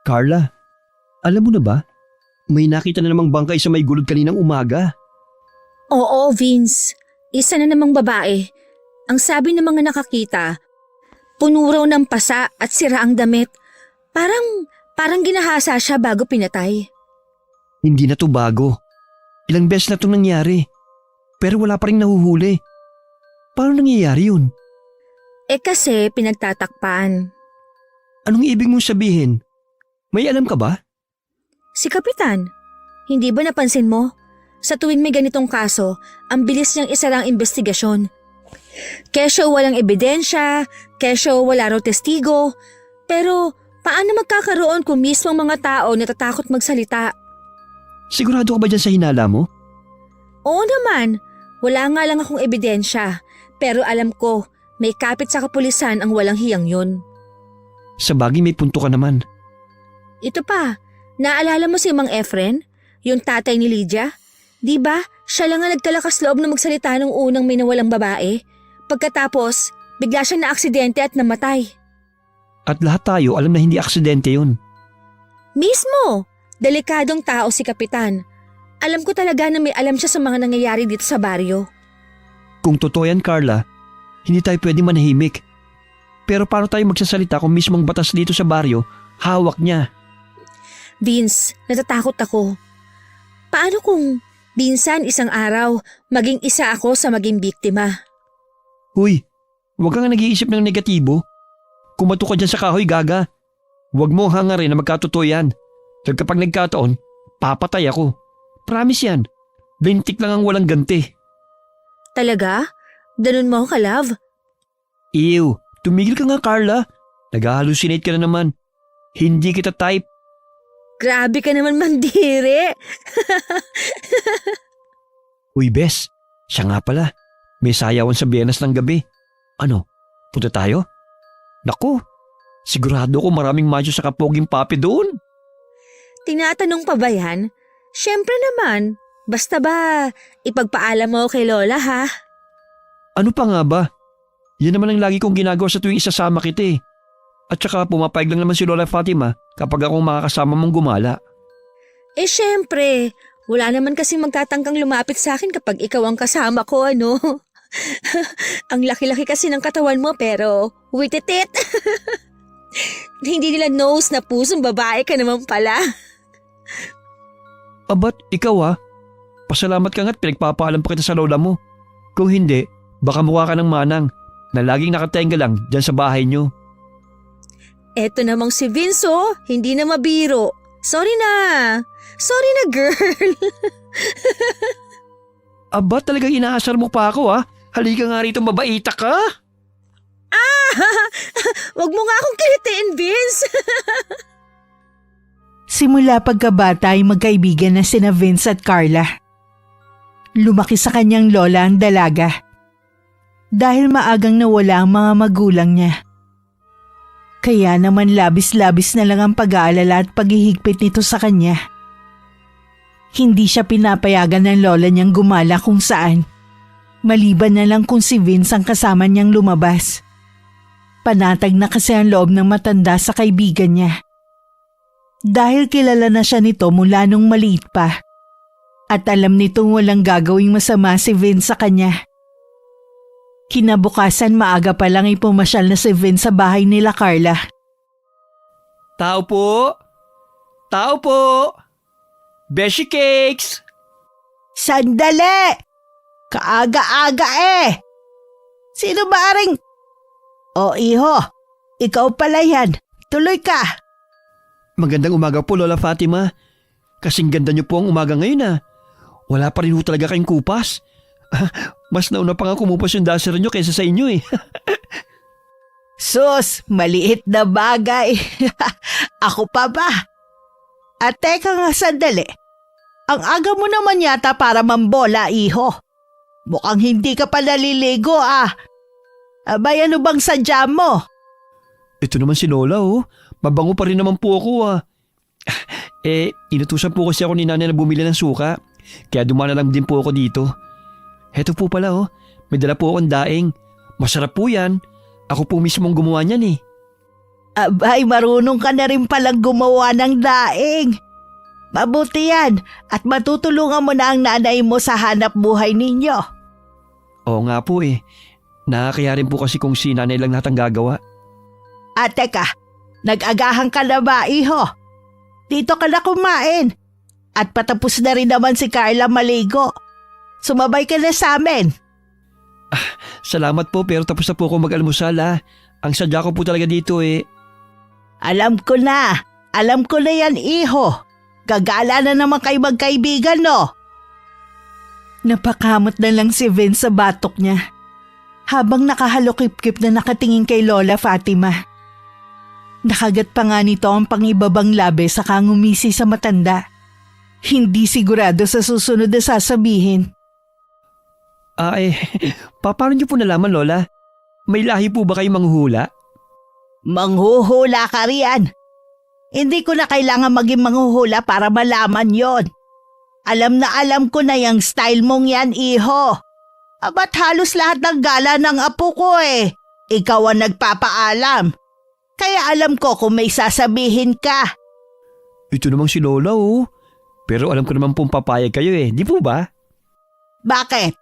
Carla, alam mo na ba? May nakita na namang bangkay sa may gulod kaninang umaga. Oo, Vince. Isa na namang babae. Ang sabi ng mga nakakita, puno raw ng pasa at sira ang damit. Parang ginahasa siya bago pinatay. Hindi na to bago. Ilang beses na itong nangyari. Pero wala pa rin nahuhuli. Paano nangyayari yun? Kasi pinagtatakpan. Anong ibig mong sabihin? May alam ka ba? Si Kapitan, hindi ba napansin mo? Sa tuwing may ganitong kaso, ang bilis niyang isara ang investigasyon. Kesyo walang ebidensya, kesyo wala raw testigo. Pero paano magkakaroon kung mismo ang mga tao natatakot magsalita? Sigurado ka ba dyan sa hinala mo? Oo naman, wala nga lang akong ebidensya. Pero alam ko, may kapit sa kapulisan ang walang hiyang yun. Sa bagay may punto ka naman. Ito pa, naalala mo si Mang Efren? Yung tatay ni Lydia? Di ba, siya lang ang nagkalakas loob na magsalita nung unang may nawalang babae. Pagkatapos, bigla siyang naaksidente at namatay. At lahat tayo alam na hindi aksidente yun. Mismo! Delikadong tao si Kapitan. Alam ko talaga na may alam siya sa mga nangyayari dito sa baryo. Kung totoo yan, Carla, hindi tayo pwede manahimik. Pero paano tayo magsasalita kung mismong batas dito sa baryo, hawak niya? Vince, natatakot ako. Paano kung minsan isang araw maging isa ako sa maging biktima? Huy, huwag kang nag-iisip ng negatibo. Kumato ka dyan sa kahoy, gaga. Huwag mo hangarin na magkatotoo yan. Dahil kapag nagkataon, papatay ako. Promise yan. Lintik lang ang walang ganti. Talaga? Ganun mo ako, ka-love? Ew, tumigil ka nga, Carla. Nag-hallucinate ka na naman. Hindi kita type. Grabe ka naman mandiri. Uy, Bes, siya nga pala. May sayawan sa Biyernes ng gabi. Ano, punta tayo? Naku, sigurado ko maraming macho sa kapoging papi doon. Tinatanong pa ba yan? Siyempre naman. Basta ba, ipagpaalam mo kay Lola ha? Ano pa nga ba? Yan naman ang lagi kong ginagawa sa tuwing isasama kita eh. At saka pumapayag lang naman si Lola Fatima kapag akong makakasama mong gumala. Siyempre. Wala naman kasi magtatangkang lumapit sa akin kapag ikaw ang kasama ko, ano? Ang laki-laki kasi ng katawan mo pero wititit. Hindi nila knows na pusong babae ka naman pala. Abat, ikaw pasalamat ka nga't pinagpapaalam pa kita sa lola mo. Kung hindi, baka mukha ka ng manang na laging nakatenga lang dyan sa bahay nyo. Eto namang si Vince, hindi na mabiro. Sorry na girl. Aba, talagang inaasar mo pa ako Halika nga rito, mabaita ka. Wag mo nga akong kilitiin, Vince. Simula pagkabata ay magkaibigan na sina Vince at Carla. Lumaki sa kanyang lola ang dalaga. Dahil maagang nawala ang mga magulang niya. Kaya naman labis-labis na lang ang pag-aalala at paghihigpit nito sa kanya. Hindi siya pinapayagan ng lola niyang gumala kung saan. Maliban na lang kung si Vince ang kasama niyang lumabas. Panatag na kasi ang loob ng matanda sa kaibigan niya. Dahil kilala na siya nito mula nung maliit pa. At alam nitong walang gagawing masama si Vince sa kanya. Kinabukasan maaga pa lang ay pumasyal na si Vince sa bahay nila Carla. Tao po! Tao po! Beshi Cakes! Sandali! Kaaga-aga Sino ba aring? Iho, ikaw pala yan. Tuloy ka. Magandang umaga po, Lola Fatima. Kasing ganda niyo po ang umaga ngayon Wala pa rin ho talaga kayong kupas. Mas nauna pa nga kumupas yung daser niyo kaysa sa inyo Sus, maliit na bagay. Ako pa ba? At teka nga sandali. Ang aga mo naman yata para mambola, iho. Mukhang hindi ka pa naliligo Abay, ano bang sadya mo? Ito naman si Lola Mabango pa rin naman po ako inutusan po kasi ako ni nanay na bumili ng suka. Kaya dumana lang din po ako dito. Heto po pala may dala po akong daing. Masarap po yan. Ako po mismo ang gumawa niyan Abay, marunong ka na rin palang gumawa ng daing. Mabuti yan at matutulungan mo na ang nanay mo sa hanap buhay ninyo. Oo nga po eh. Nakakaya rin po kasi kung si nanay lang natin gagawa. At teka, nag-agahan ka na ba, iho? Dito ka na kumain. At patapos na rin naman si Carla maligo. Sumabay ka na sa amin. Salamat po pero tapos na po ako mag-almusal ah. Ang sadya ko po talaga dito eh. Alam ko na yan, iho. Gagala na naman kayo magkaibigan, no? Napakamot na lang si Vince sa batok niya habang nakahalokip-kip na nakatingin kay Lola Fatima. Nakagat pa nga nito ang pangibabang labi saka ngumisi sa matanda. Hindi sigurado sa susunod na sasabihin. Paano niyo po nalaman, Lola? May lahi po ba kayo manghuhula? Manghuhula ka riyan. Hindi ko na kailangan maging manghuhula para malaman yon. Alam na alam ko na yung style mong yan, iho. Ba't halos lahat ng gala ng apo ko eh. Ikaw ang nagpapaalam. Kaya alam ko kung may sasabihin ka. Ito namang si Lola oh. Pero alam ko naman pong papayag kayo eh, di po ba? Bakit?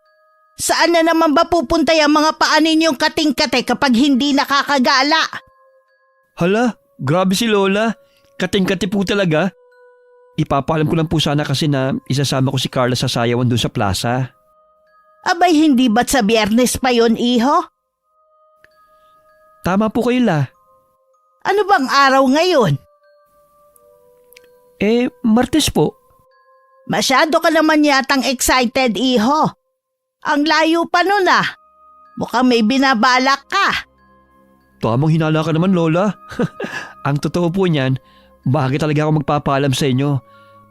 Saan na naman ba pupunta yung mga paa ninyong kating-kate kapag hindi nakakagala? Hala, grabe si Lola. Kating-kati po talaga. Ipapaalam ko lang po sana kasi na isasama ko si Carla sa sayawan doon sa plaza. Abay, hindi ba't sa Biyernes pa yon, iho? Tama po kayo la. Ano bang araw ngayon? Martes po. Masyado ka naman yatang excited, iho. Ang layo pa nun ah. Mukhang may binabalak ka. Tamang hinala ka naman, Lola. Ang totoo po niyan, bakit talaga ako magpapaalam sa inyo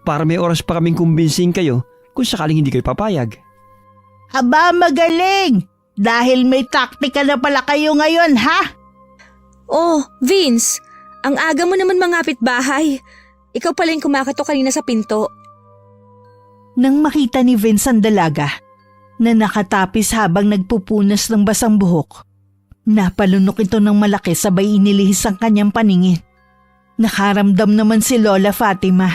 para may oras pa kaming kumbinsing kayo kung sakaling hindi kayo papayag. Aba, magaling! Dahil may taktika na pala kayo ngayon, ha? Oh, Vince, ang aga mo naman mangapit bahay. Ikaw pala yung kumakatok kanina sa pinto. Nang makita ni Vince ang dalaga na nakatapis habang nagpupunas ng basang buhok, napalunok ito ng malaki sabay inilihis ang kanyang paningin. Nakaramdam naman si Lola Fatima.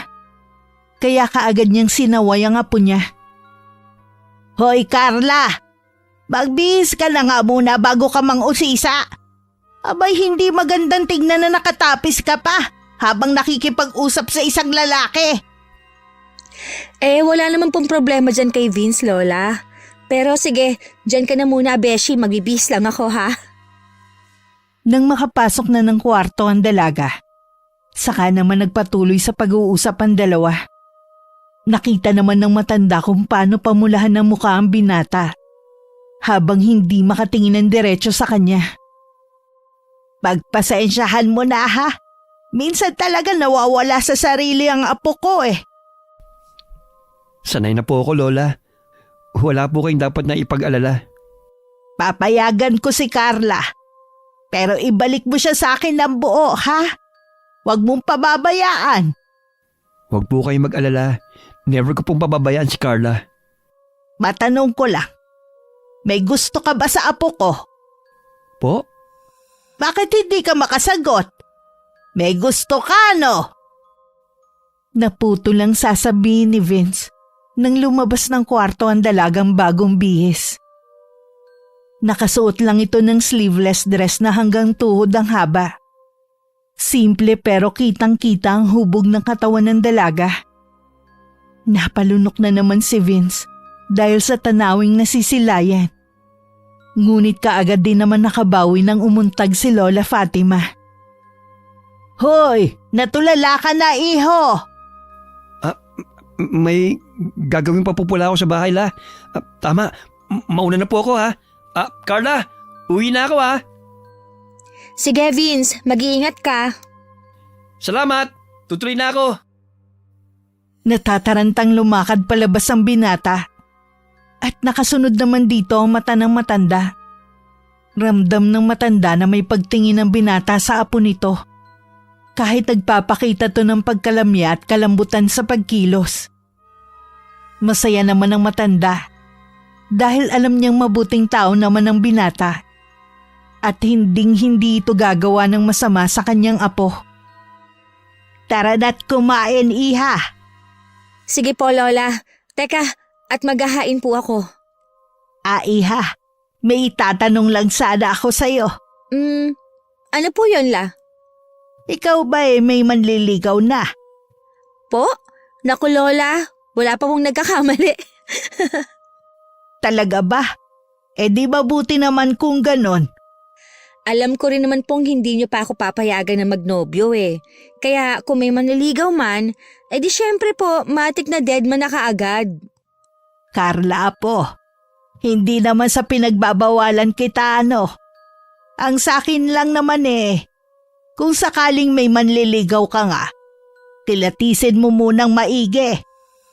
Kaya kaagad niyang sinaway ang apo niya. Hoy Carla! Magbihis ka na nga muna bago ka mang-usisa. Abay hindi magandang tignan na nakatapis ka pa habang nakikipag-usap sa isang lalaki. Wala naman pong problema dyan kay Vince, Lola. Pero sige, dyan ka na muna, Beshi. Magbibihis lang ako, ha? Nang makapasok na ng kwarto ang dalaga, saka naman nagpatuloy sa pag-uusap ang dalawa. Nakita naman ng matanda kung paano pamulahan ng mukha ang binata habang hindi makatingin ng diretso sa kanya. Pagpasensyahan mo na ha. Minsan talaga nawawala sa sarili ang apo ko eh. Sanay na po ako, Lola. Wala po kayong dapat na ipag-alala. Papayagan ko si Carla. Pero ibalik mo siya sa akin ng buo, ha? Huwag mong pababayaan. Huwag po kayong mag-alala. Never ko pong pababayaan si Carla. Matanong ko lang. May gusto ka ba sa apo ko? Po? Bakit hindi ka makasagot? May gusto ka, no? Naputo lang sasabihin ni Vince nang lumabas ng kwarto ang dalagang bagong bihis. Nakasuot lang ito ng sleeveless dress na hanggang tuhod ang haba. Simple pero kitang-kita ang hubog ng katawan ng dalaga. Napalunok na naman si Vince dahil sa tanawing nasisilayan. Ngunit kaagad din naman nakabawi nang umuntag si Lola Fatima. Hoy! Natulala ka na, iho! May gagawin pa po pala ako sa bahay la. Tama, mauna na po ako ha. Carla, uwi na ako ha. Sige, Vince. Mag-iingat ka. Salamat, tutuloy na ako. Natatarantang lumakad palabas ang binata. At nakasunod naman dito ang mata ng matanda. Ramdam ng matanda na may pagtingin ng binata sa apo nito. Kahit nagpapakita to ng pagkalamya at kalambutan sa pagkilos. Masaya naman ang matanda dahil alam niyang mabuting tao naman ang binata. at hinding-hindi ito gagawa ng masama sa kanyang apo. Tara na't kumain, iha. Sige po, Lola. Teka, at maghahain po ako. Iha, may itatanong lang sana ako sa'yo. Ano po yun, La? Ikaw ba may manliligaw na? Po? Naku, Lola. Wala pa pong nagkakamali. Talaga ba? Di mabuti naman kung ganon. Alam ko rin naman pong hindi niyo pa ako papayagan na magnobyo eh. Kaya kung may manliligaw man, di syempre po, matik na dead man na kaagad. Carla po, hindi naman sa pinagbabawalan kita Ang sakin lang naman kung sakaling may manliligaw ka nga, tilatisin mo munang maigi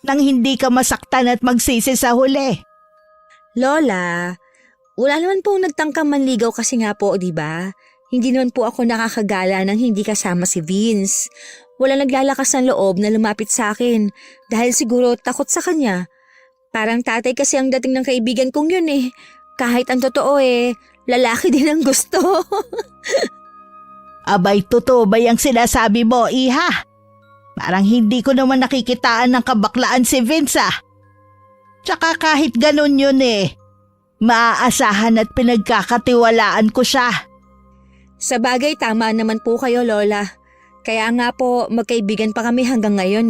nang hindi ka masaktan at magsisi sa huli. Lola, wala naman pong nagtangkang manligaw kasi nga po, di ba? Hindi naman po ako nakakagala nang hindi kasama si Vince. Wala naglalakas ng loob na lumapit sa akin dahil siguro takot sa kanya. Parang tatay kasi ang dating ng kaibigan kong yun eh. Kahit ang totoo lalaki din ang gusto. Abay, totoo ba yung sinasabi mo, iha? Parang hindi ko naman nakikitaan ng kabaklaan si Vince Tsaka kahit ganun yun maaasahan at pinagkakatiwalaan ko siya. Sa bagay, tama naman po kayo, Lola. Kaya nga po, magkaibigan pa kami hanggang ngayon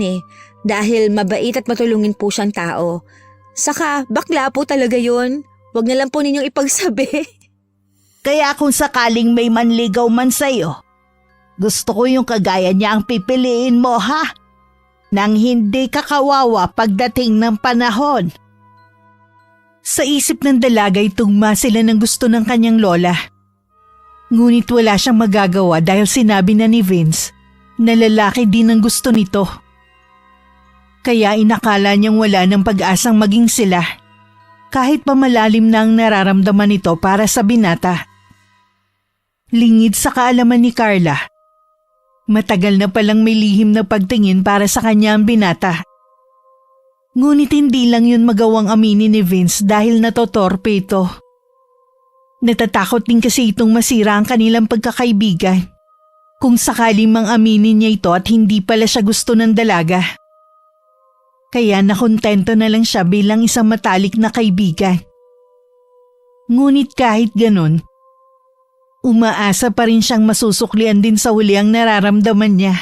dahil mabait at matulungin po siyang tao. Saka, bakla po talaga yun. Huwag na lang po ninyong ipagsabi. Kaya kung sakaling may manligaw man sa'yo, gusto ko yung kagaya niya ang pipiliin mo, ha? Nang hindi ka kawawa pagdating ng panahon. Sa isip ng dalaga tugma sila ng gusto ng kanyang lola. Ngunit wala siyang magagawa dahil sinabi na ni Vince na lalaki din ang gusto nito. Kaya inakala niyang wala ng pag-asang maging sila kahit pa malalim na ang nararamdaman nito para sa binata. Lingid sa kaalaman ni Carla, matagal na palang may lihim na pagtingin para sa kanya ang binata. Ngunit hindi lang yun magawang aminin ni Vince dahil natotorpe ito. Natatakot din kasi itong masira ang kanilang pagkakaibigan. Kung sakaling mang aminin niya ito at hindi pala siya gusto ng dalaga. Kaya nakontento na lang siya bilang isang matalik na kaibigan. Ngunit kahit ganun, umaasa pa rin siyang masusuklian din sa huli ang nararamdaman niya.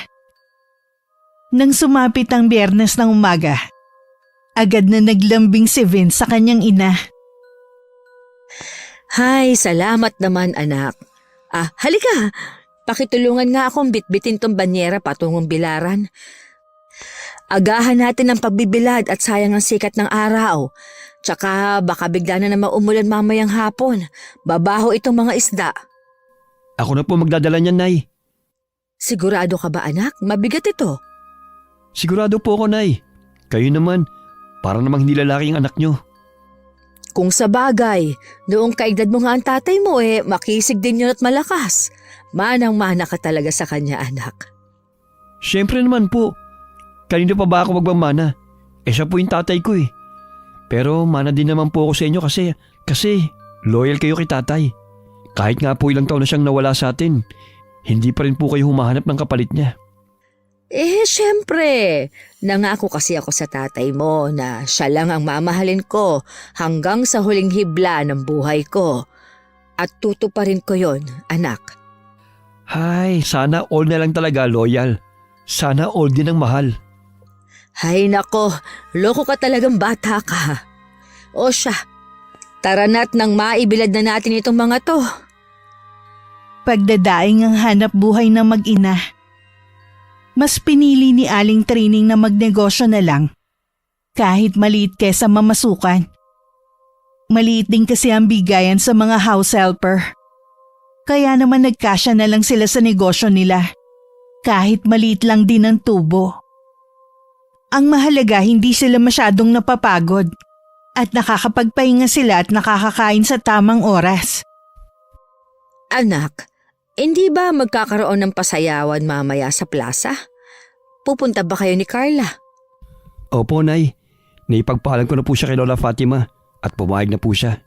Nang sumapit ang Biyernes ng umaga, agad na naglambing si Vince sa kanyang ina. Hay, salamat naman anak. Halika. Pakitulungan nga akong bitbitin tong banyera patungong bilaran. Agahan natin ang pagbibilad at sayang ang sikat ng araw. Tsaka baka bigla na naman umulan mamayang hapon. Babaho itong mga isda. Ako na po magdadala niyan, Nay. Sigurado ka ba anak? Mabigat ito. Sigurado po ako, Nay. Kayo naman, para namang hindi lalaki ang anak niyo. Kung sa bagay, noong kaedad mo nga ang tatay mo makisig din yun at malakas. Manang-mana ka talaga sa kanya anak. Siyempre naman po. Kanino pa ba ako magmamana? Siya po yung tatay ko Pero mana din naman po ako sa inyo kasi loyal kayo kay tatay. Kahit nga po ilang taon na siyang nawala sa atin, hindi pa rin po kayo humahanap ng kapalit niya. Siyempre. Nangako kasi ako sa tatay mo na siya lang ang mamahalin ko hanggang sa huling hibla ng buhay ko. At tutuparin ko yon, anak. Hay, sana all na lang talaga loyal. Sana all din ang mahal. Hay nako, loko ka talagang bata ka. O siya, tara na't nang maibilad na natin itong mga to. Pagdadaing ang hanap buhay ng mag-ina, mas pinili ni Aling Trining na magnegosyo na lang. Kahit maliit kesa mamasukan. Maliit din kasi ang bigayan sa mga house helper. Kaya naman nagkasya na lang sila sa negosyo nila. Kahit maliit lang din ang tubo. Ang mahalaga hindi sila masyadong napapagod. At nakakapagpahinga sila at nakakakain sa tamang oras. Anak, hindi ba magkakaroon ng pasayawan mamaya sa plaza? Pupunta ba kayo ni Carla? Opo, Nay. Naipagpaalam ko na po siya kay Lola Fatima at pumayag na po siya.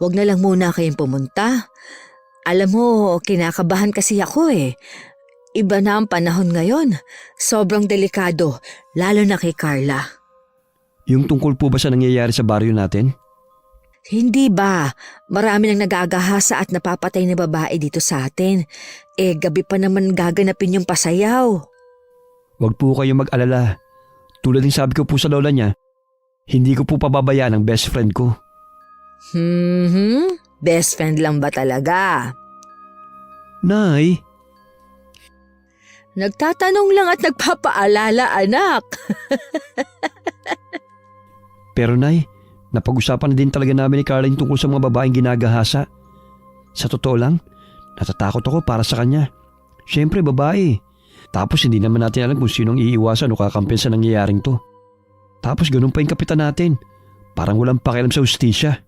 Huwag na lang muna kayong pumunta. Alam mo, kinakabahan kasi ako eh. Iba na ang panahon ngayon. Sobrang delikado, lalo na kay Carla. Yung tungkol po ba sa nangyayari sa baryo natin? Hindi ba? Marami nang nagagahasa at napapatay na babae dito sa atin. Gabi pa naman gaganapin yung pasayaw. Huwag po kayong mag-alala. Tulad ng sabi ko po sa lola niya, hindi ko po pababayaan ang best friend ko. Best friend lang ba talaga? Nay, Nagtatanong lang at nagpapaalala, anak. pero Nay, napag-usapan na din talaga namin ni Carla yung tungkol sa mga babaeng ginagahasa. Sa totoo lang, natatakot ako para sa kanya. Siyempre babae. Tapos hindi naman natin alam kung sinong iiwasan o kakampiyan sa nangyayaring to. Tapos ganun pa yung kapitan natin. Parang walang pakialam sa hustisya.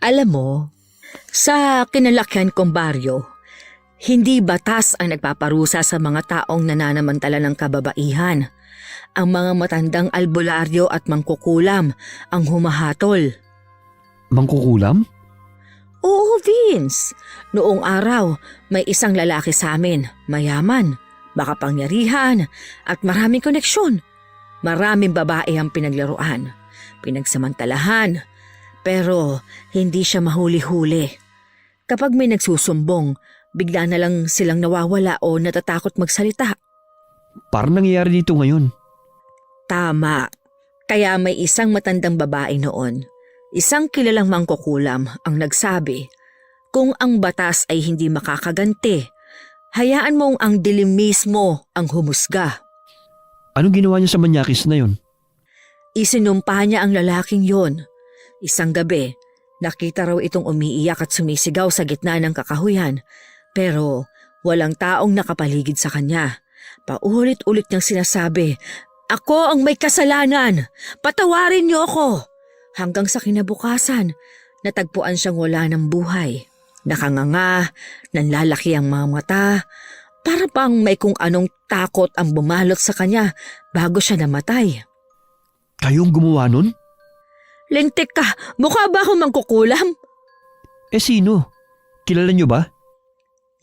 Alam mo, sa kinalakyan kong baryo, hindi batas ang nagpaparusa sa mga taong nananamantala ng kababaihan. Ang mga matandang albularyo at mangkukulam ang humahatol. Mangkukulam? Oo, Vince. Noong araw, may isang lalaki sa amin, mayaman, makapangyarihan at maraming koneksyon. Maraming babae ang pinaglaruan, pinagsamantalahan, pero hindi siya mahuli-huli. Kapag may nagsusumbong, bigla na lang silang nawawala o natatakot magsalita. Parang nangyayari dito ngayon. Tama. Kaya may isang matandang babae noon, isang kilalang mangkukulam ang nagsabi, kung ang batas ay hindi makakaganti, hayaan mong ang dilim mismo ang humusga. Anong ginawa niya sa manyakis na yon? Isinumpa niya ang lalaking yon. Isang gabi, nakita raw itong umiiyak at sumisigaw sa gitna ng kakahuyan, pero walang taong nakapaligid sa kanya. Paulit-ulit niyang sinasabi, "Ako ang may kasalanan! Patawarin niyo ako!" Hanggang sa kinabukasan, natagpuan siyang wala ng buhay. Nakanganga, nanlalaki ang mga mata, para bang may kung anong takot ang bumalot sa kanya bago siya namatay. Kayong gumawa nun? Lintik ka! Mukha ba akong mangkukulam? Eh sino? Kilala niyo ba?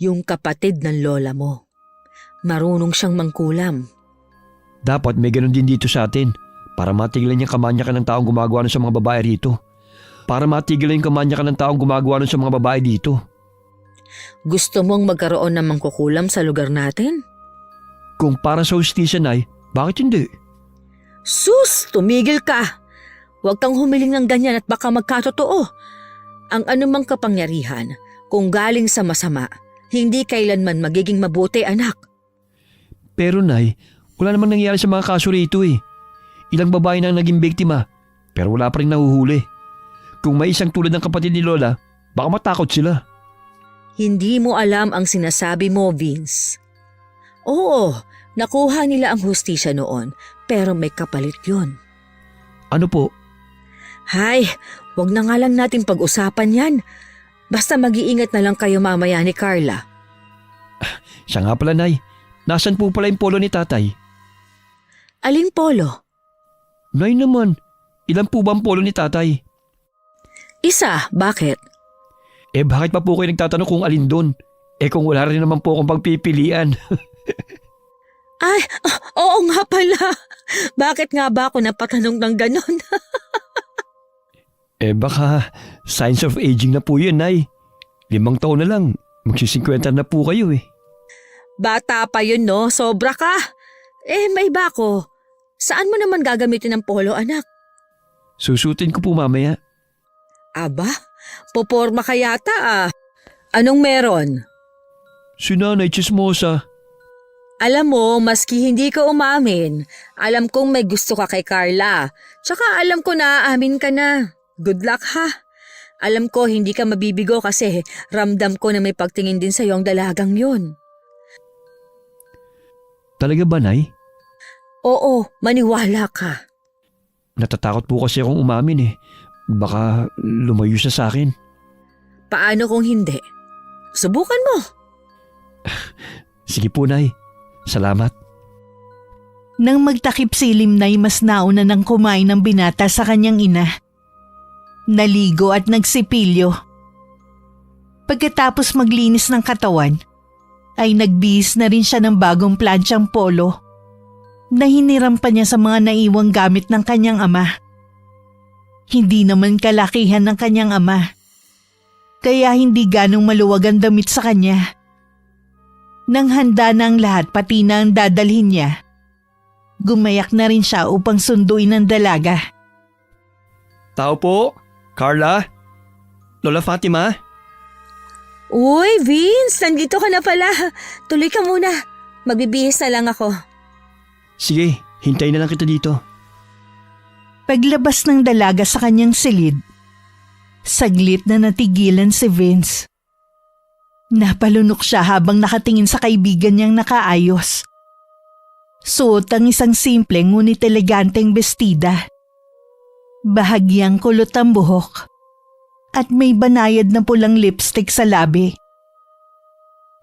Yung kapatid ng lola mo. Marunong siyang mangkulam. Dapat may ganun din dito sa atin para matigilan yung kamanyakan ng taong gumagawa nun sa mga babae rito. Para matigilan yung kamanyakan ng taong gumagawa nun sa mga babae dito. Gusto mong magkaroon ng mangkukulam sa lugar natin? Kung para sa hustisya, Nay, bakit hindi? Sus! Tumigil ka! Huwag kang humiling ng ganyan at baka magkatotoo. Ang anumang kapangyarihan, kung galing sa masama, hindi kailanman magiging mabuti, anak. Pero Nay, wala namang nangyari sa mga kaso rito eh. Ilang babae na naging biktima, pero wala pa rin nahuhuli. Kung may isang tulad ng kapatid ni Lola, baka matakot sila. Hindi mo alam ang sinasabi mo, Vince. Oo, nakuha nila ang hustisya noon, pero may kapalit yun. Ano po? Hay, wag na nga lang natin pag-usapan yan. Basta mag-iingat na lang kayo mamaya ni Carla. Siya nga pala, Nay. Nasaan po pala yung polo ni Tatay? Aling polo? Nay naman, ilan po ba ang polo ni Tatay? Isa, bakit? Bakit pa po kayo nagtatanong kung alin doon? Kung wala rin naman po akong pagpipilian. Ay, oo nga pala. Bakit nga ba ako napatanong ng ganon? Baka signs of aging na po yun, Nay. 5 taon na lang, magsi-50 na po kayo eh. Bata pa yun, no? Sobra ka. May bako. Saan mo naman gagamitin ang polo, anak? Susutin ko po mamaya. Aba, poporma ka yata ah. Anong meron? Si Nanay Chismosa. Alam mo, maski hindi ka umamin, alam kong may gusto ka kay Carla. Tsaka alam ko na aamin ka na. Good luck ha. Alam ko hindi ka mabibigo kasi ramdam ko na may pagtingin din sa'yo ang dalagang yun. Talaga ba, Nay? Oo, maniwala ka. Natatakot po kasi akong umamin eh. Baka lumayo siya sa akin. Paano kung hindi? Subukan mo. Sige po, Nay. Salamat. Nang magtakip silim na'y mas nauna nang kumain ng binata sa kanyang ina. Naligo at nagsipilyo. Pagkatapos maglinis ng katawan, ay nagbihis na rin siya ng bagong plantsyang polo na hiniram pa niya sa mga naiwang gamit ng kanyang ama. Hindi naman kalakihan ng kanyang ama, kaya hindi ganong maluwag ang damit sa kanya. Nang handa na ang lahat pati na ang dadalhin niya, gumayak na rin siya upang sunduin ang dalaga. Tao po? Carla? Lola Fatima? Uy, Vince, nandito ka na pala. Tuloy ka muna. Magbibihis na lang ako. Sige, hintayin na lang kita dito. Paglabas ng dalaga sa kanyang silid, saglit na natigilan si Vince. Napalunok siya habang nakatingin sa kaibigan niyang nakaayos. Suot ang isang simple ngunit eleganteng bestida. Bahagyang kulot ang buhok at may banayad na pulang lipstick sa labi.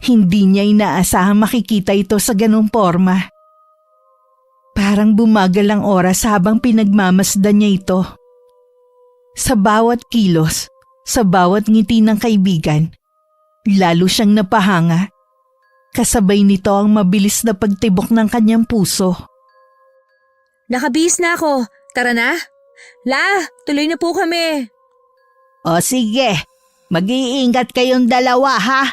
Hindi niya inaasahang makikita ito sa ganong porma. Parang bumagal ang oras habang pinagmamasdan niya ito. Sa bawat kilos, sa bawat ngiti ng kaibigan, lalo siyang napahanga. Kasabay nito ang mabilis na pagtibok ng kanyang puso. Nakabihis na ako. Tara na. La, tuloy na po kami. O sige, mag-iingat kayong dalawa ha.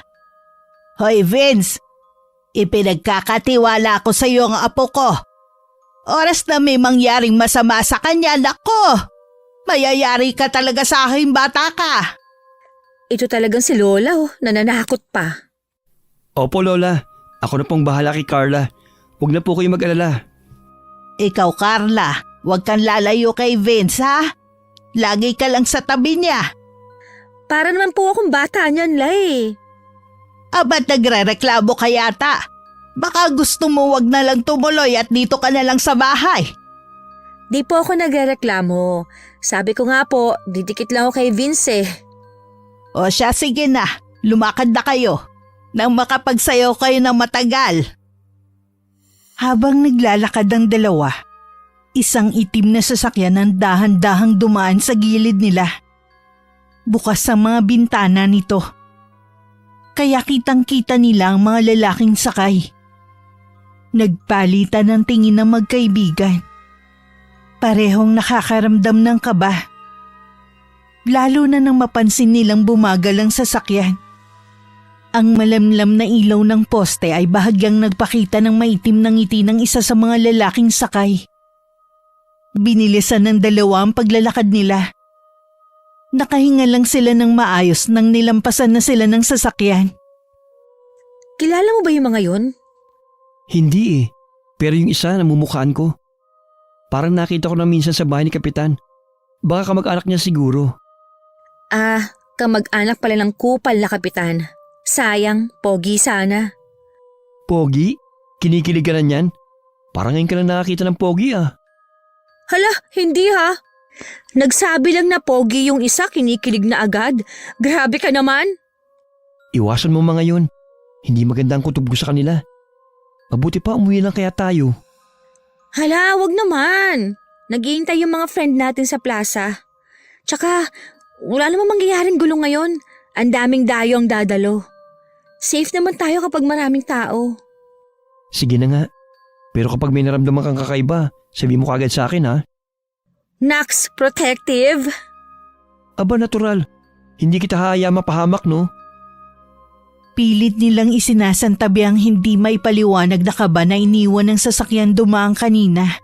Hoy Vince, ipinagkakatiwala ko sa iyo ang apo ko. Oras na may mangyaring masama sa kanya, nako! Mayayari ka talaga sa aking bata ka. Ito talagang si Lola, nananakot pa. Opo, Lola. Ako na pong bahala kay Carla. Huwag na po kayo mag-alala. Ikaw Carla, huwag kang lalayo kay Vince ha. Lagi ka lang sa tabi niya. Para naman po akong bata niyan, Lay. Aba't nagre-reklamo ka yata? Baka gusto mo wag na lang tumuloy at dito ka na lang sa bahay. Di po ako nagrereklamo. Sabi ko nga po, didikit lang ako kay Vince. O siya, sige na. Lumakad na kayo. Nang makapagsayaw kayo ng matagal. Habang naglalakad ang dalawa, isang itim na sasakyan ang dahan-dahang dumaan sa gilid nila. Bukas ang mga bintana nito. Kaya kitang-kita nila ang mga lalaking sakay. Nagpalitan ng tingin ng magkaibigan. Parehong nakakaramdam ng kaba. Lalo na nang mapansin nilang bumagal ang sasakyan. Ang malamlam na ilaw ng poste ay bahagyang nagpakita ng maitim na ngiti ng isa sa mga lalaking sakay. Binilisan ng dalawa ang paglalakad nila. Nakahinga lang sila ng maayos nang nilampasan na sila ng sasakyan. Kilala mo ba yung mga yun? Hindi eh. Pero yung isa namumukhaan ko. Parang nakita ko na minsan sa bahay ni Kapitan. Baka kamag-anak niya siguro. Kamag-anak pala ng kupal na kapitan. Sayang, pogi sana. Pogi? Kinikilig ka na niyan? Parang ngayon ka na nakakita ng pogi ah. Hala, hindi ha. Nagsabi lang na pogi yung isa, kinikilig na agad. Grabe ka naman. Iwasan mo mga yun. Hindi maganda ang kutob ko sa kanila. Mabuti pa umuwi lang kaya tayo. Hala, wag naman. Naghihintay yung mga friend natin sa plaza. Tsaka, wala namang mangyayaring gulo ngayon. Ang daming dayo ang dadalo. Safe naman tayo kapag maraming tao. Sige na nga. Pero kapag may naramdaman kang kakaiba, sabi mo kagad sa akin ha. Nax, protective. Aba natural. Hindi kita hahaya mapahamak no? Pilit nilang isinasantabi ang hindi maipaliwanag na kaba na iniwan ng sasakyan dumaang kanina.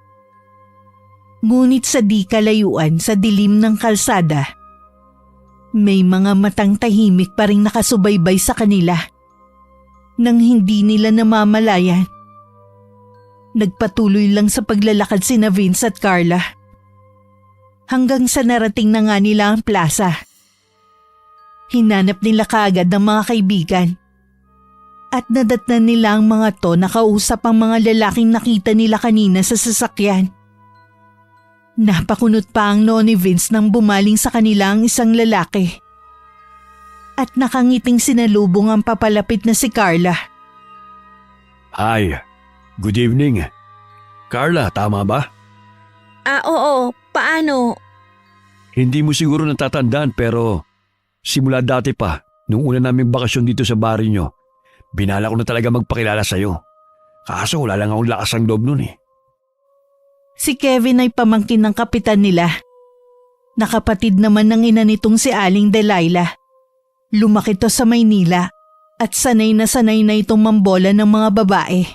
Ngunit sa di kalayuan sa dilim ng kalsada, may mga matang tahimik pa ring nakasubaybay sa kanila. Nang hindi nila namamalayan, nagpatuloy lang sa paglalakad sina Vince at Carla. Hanggang sa narating na nga nila ang plaza. Hinanap nila kaagad ng mga kaibigan. At nadatnan nila ang mga to na kausap ang mga lalaking nakita nila kanina sa sasakyan. Napakunot pa ang noo ni Vince nang bumaling sa kanila ang isang lalaki. At nakangiting sinalubong ang papalapit na si Carla. Hi, good evening. Carla, tama ba? Oo, paano? Hindi mo siguro natatandaan pero simula dati pa, nung una naming bakasyon dito sa bari nyo, binala ko na talaga magpakilala sa'yo. Kaso wala lang akong lakas ng loob nun eh. Si Kevin ay pamangkin ng kapitan nila. Nakapatid naman ng ina nitong si Aling Delilah. Lumaki to sa Maynila at sanay na itong mambola ng mga babae.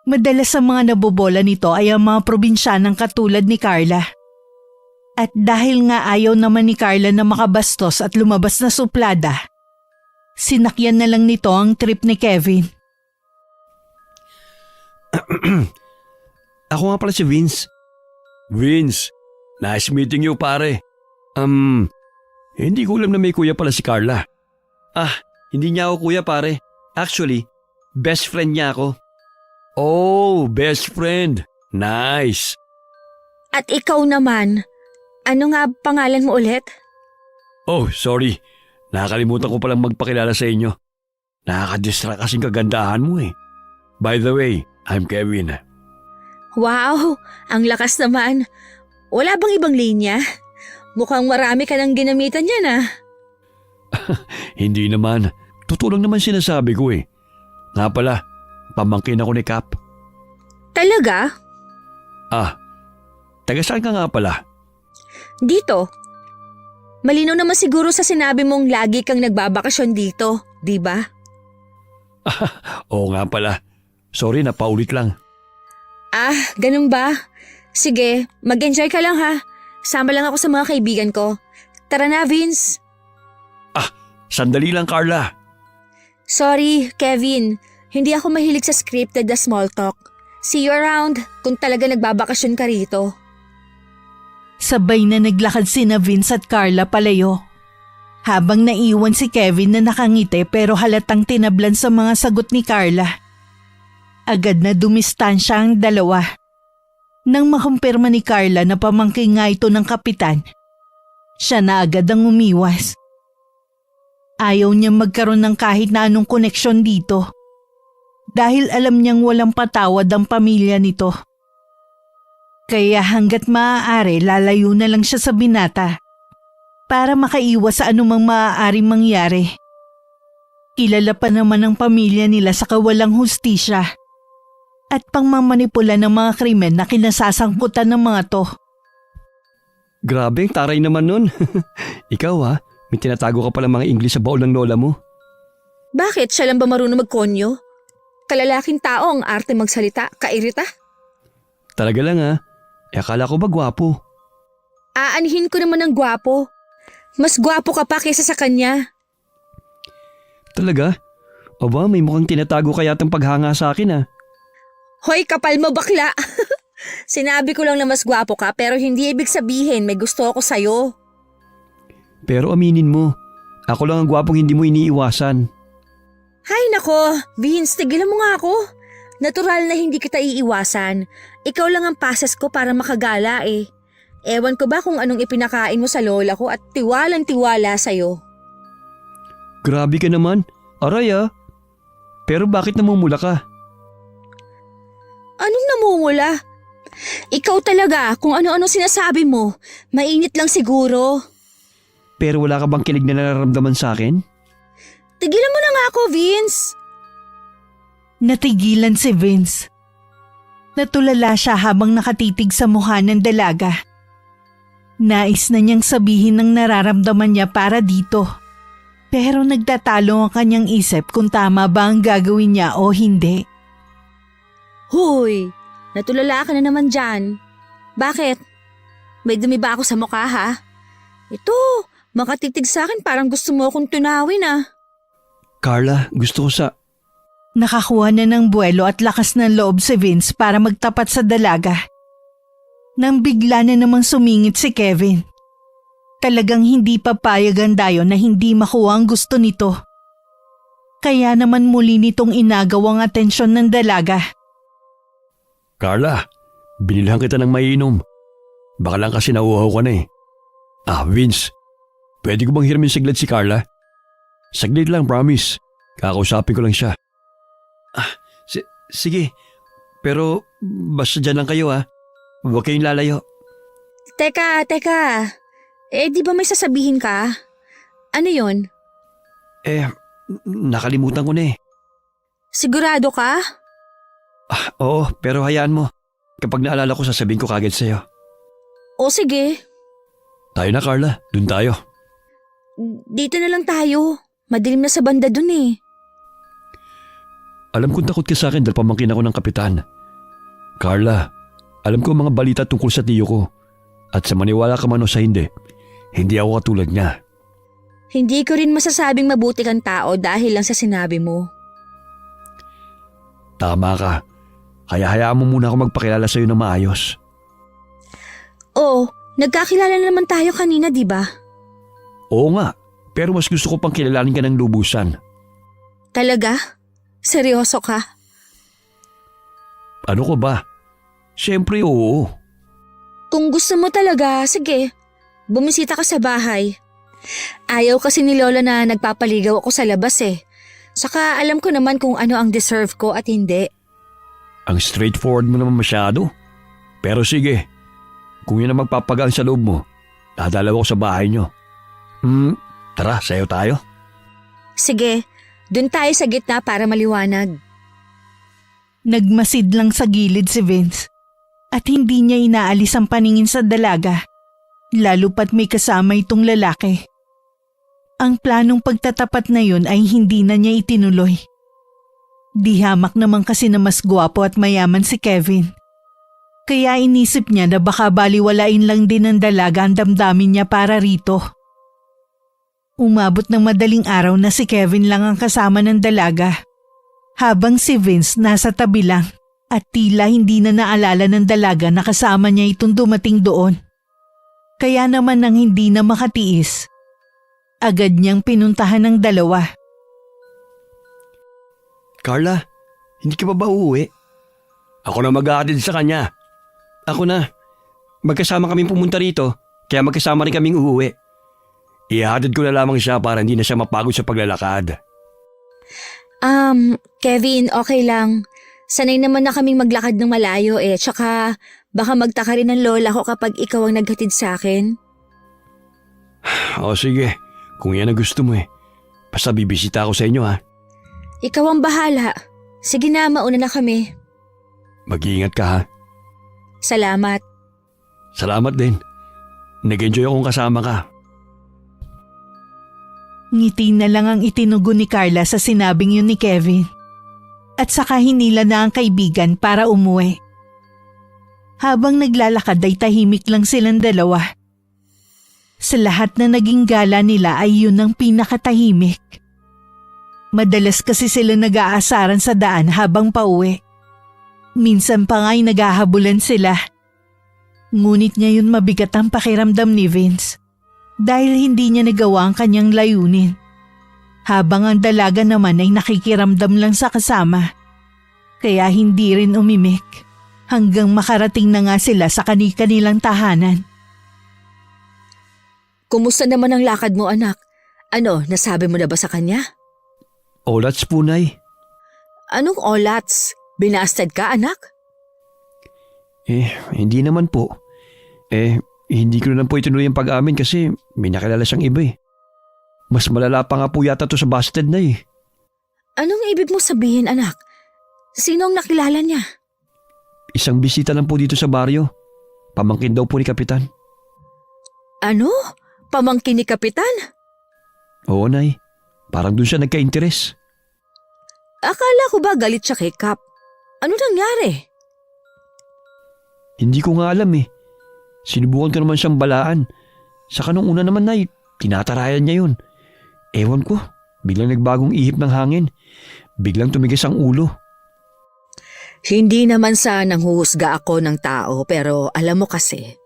Madalas sa mga nabobola nito ay ang mga probinsyanang katulad ni Carla. At dahil nga ayaw naman ni Carla na makabastos at lumabas na suplada, sinakyan na lang nito ang trip ni Kevin. Ako nga pala si Vince. Vince, nice meeting you pare. Hindi ko alam na may kuya pala si Carla. Hindi niya ako kuya pare. Actually, best friend niya ako. Oh, best friend. Nice. At ikaw naman, ano nga pangalan mo ulit? Oh, sorry. Nakakalimutan ko palang magpakilala sa inyo. Nakaka-distract kasing kagandahan mo eh. By the way, I'm Kevin. Wow, ang lakas naman. Wala bang ibang linya? Mukhang marami ka nang ginamitan yan Hindi naman. Totoo lang naman sinasabi ko eh. Nga pala, pamangkin ako ni Cap. Talaga? Taga saan ka nga pala? Dito. Malinaw naman siguro sa sinabi mong lagi kang nagbabakasyon dito, di ba? Oo nga pala. Sorry, napaulit lang. Ganun ba? Sige, mag-enjoy ka lang ha. Sama lang ako sa mga kaibigan ko. Tara na, Vince. Sandali lang, Carla. Sorry, Kevin. Hindi ako mahilig sa scripted na small talk. See you around kung talaga nagbabakasyon ka rito. Sabay na naglakad sina Vince at Carla palayo. Habang naiwan si Kevin na nakangiti pero halatang tinablan sa mga sagot ni Carla. Agad na dumistansya ang dalawa. Nang makumpirma ni Carla na pamangkin nga ito ng kapitan, siya na agad ang umiwas. Ayaw niyang magkaroon ng kahit na anong koneksyon dito. Dahil alam niyang walang patawad ang pamilya nito. Kaya hanggat maaari lalayo na lang siya sa binata para makaiwas sa anumang maaaring mangyari. Kilala pa naman ang pamilya nila sa kawalang hustisya at pangmamanipula ng mga krimen na kinasasangkutan ng mga to. Grabe, taray naman nun. Ikaw may tinatago ka pala mga English sa baol ng lola mo. Bakit? Siya lang ba marunong magkonyo? Kalalaking tao ang arte magsalita, kairita? Talaga lang akala ko ba gwapo? Aanhin ko naman ng gwapo. Mas gwapo ka pa kaysa sa kanya. Talaga? Aba, may mukhang tinatago ka yatang paghanga sa akin Hoy, kapal mo bakla! Sinabi ko lang na mas gwapo ka pero hindi ibig sabihin may gusto ako sa'yo. Pero aminin mo, ako lang ang gwapong hindi mo iniiwasan. Hay nako, Vince, tigilan mo nga ako. Natural na hindi kita iiwasan. Ikaw lang ang pasas ko para makagala eh. Ewan ko ba kung anong ipinakain mo sa lola ko at tiwalang-tiwala sa'yo. Grabe ka naman, aray Pero bakit namumula ka? Anong namumula? Ikaw talaga, kung ano-ano sinasabi mo. Mainit lang siguro. Pero wala ka bang kilig na nararamdaman sa akin? Tigilan mo na nga ako, Vince. Natigilan si Vince. Natulala siya habang nakatitig sa mukha ng dalaga. Nais na niyang sabihin ng nararamdaman niya para dito. Pero nagtatalo ang kanyang isip kung tama ba ang gagawin niya o hindi. Huy, natulala ka na naman dyan. Bakit? May dumi ba ako sa mukha ha? Ito, makatitig sa akin parang gusto mo akong tunawin Carla, gusto ko sa... Nakakuha na ng buwelo at lakas ng loob si Vince para magtapat sa dalaga. Nang bigla na namang sumingit si Kevin. Talagang hindi papayag ang dayo na hindi makuha ang gusto nito. Kaya naman muli nitong inagaw ang atensyon ng dalaga. Carla, binilhan kita ng maiinom. Baka lang kasi nauuhaw ka na eh. Vince, pwede ko bang hiramin saglit si Carla? Saglit lang, promise. Kakausapin ko lang siya. Sige, pero basta dyan lang kayo Huwag kayong lalayo. Teka. Di ba may sasabihin ka? Ano yon? Nakalimutan ko na eh. Sigurado ka? Oo, pero hayaan mo. Kapag naalala ko, sasabihin ko kagad sa'yo. O sige, Tayo na, Carla. Dun tayo. dito na lang tayo. Madilim na sa banda dun eh. Alam kong takot ka sa akin dahil pamangkin ako ng kapitan. Carla, alam ko ang mga balita tungkol sa tiyo ko. At sa maniwala ka man o sa hindi ako katulad niya. Hindi ko rin masasabing mabuti kang tao dahil lang sa sinabi mo. Tama ka. Kaya hayaan mo muna ako magpakilala sa'yo ng maayos. Oo, nagkakilala na naman tayo kanina, di ba? Oo nga, pero mas gusto ko pang kilalanin ka ng lubusan. Talaga? Seryoso ka? Ano ko ba? Siyempre oo. Kung gusto mo talaga, sige. Bumisita ka sa bahay. Ayaw kasi ni Lola na nagpapaligaw ako sa labas eh. Saka alam ko naman kung ano ang deserve ko at hindi. Ang straightforward mo naman masyado. Pero sige, kung yun ang magpapagaan sa loob mo, dadalaw ako sa bahay nyo. Tara, sayo tayo. Sige, dun tayo sa gitna para maliwanag. Nagmasid lang sa gilid si Vince at hindi niya inaalis ang paningin sa dalaga, lalo pat may kasama itong lalaki. Ang planong pagtatapat na yun ay hindi na niya itinuloy. Di hamak naman kasi na mas gwapo at mayaman si Kevin. Kaya inisip niya na baka baliwalain lang din ng dalaga ang damdamin niya para rito. Umabot ng madaling araw na si Kevin lang ang kasama ng dalaga, habang si Vince nasa tabi lang at tila hindi na naalala ng dalaga na kasama niya itong dumating doon. Kaya naman nang hindi na makatiis, agad niyang pinuntahan ng dalawa. Carla, hindi ka ba uuwi? Ako na mag-aatid sa kanya. Ako na. Magkasama kaming pumunta rito, kaya magkasama rin kaming uuwi. Ihatid ko na lamang siya para hindi na siya mapagod sa paglalakad. Kevin, okay lang. Sanay naman na kaming maglakad ng malayo eh. Tsaka baka magtaka rin ng lola ko kapag ikaw ang naghatid sa akin. O sige, kung yan ang gusto mo eh. Basta bibisita ako sa inyo ha. Ikaw ang bahala. Sige na, mauna na kami. Mag-iingat ka ha. Salamat. Salamat din. Nag-enjoy akong kasama ka. Ngiti na lang ang itinugo ni Carla sa sinabing yun ni Kevin. At saka hinila na ang kaibigan para umuwi. Habang naglalakad ay tahimik lang silang dalawa. Sa lahat na naging gala nila ay yun ang pinakatahimik. Madalas kasi sila nag-aasaran sa daan habang pauwi. Minsan pa nga'y naghahabulan sila. Ngunit ngayon mabigat ang pakiramdam ni Vince dahil hindi niya nagawa ang kanyang layunin. Habang ang dalaga naman ay nakikiramdam lang sa kasama. Kaya hindi rin umimik hanggang makarating na nga sila sa kani-kanilang tahanan. Kumusta naman ang lakad mo, anak? Ano, nasabi mo na ba sa kanya? Olats po, Nay. Anong olats? Binasted ka, anak? Hindi naman po. Hindi ko na po itinuloy ang pag-amin kasi may nakilala siyang iba eh. Mas malala pa nga po yata to sa busted na eh. Anong ibig mo sabihin, anak? Sino ang nakilala niya? Isang bisita lang po dito sa baryo. Pamangkin daw po ni Kapitan. Ano? Pamangkin ni Kapitan? Oo, Nay. Parang dun siya nagka-interes. Akala ko ba galit siya kay Kap? Ano nangyari? Hindi ko nga alam eh. Sinubukan ko naman siyang balaan. Saka nung una naman, Nay, tinatarayan niya yun. Ewan ko, biglang nagbagong ihip ng hangin. Biglang tumigas ang ulo. Hindi naman sa nanghuhusga ako ng tao pero alam mo kasi,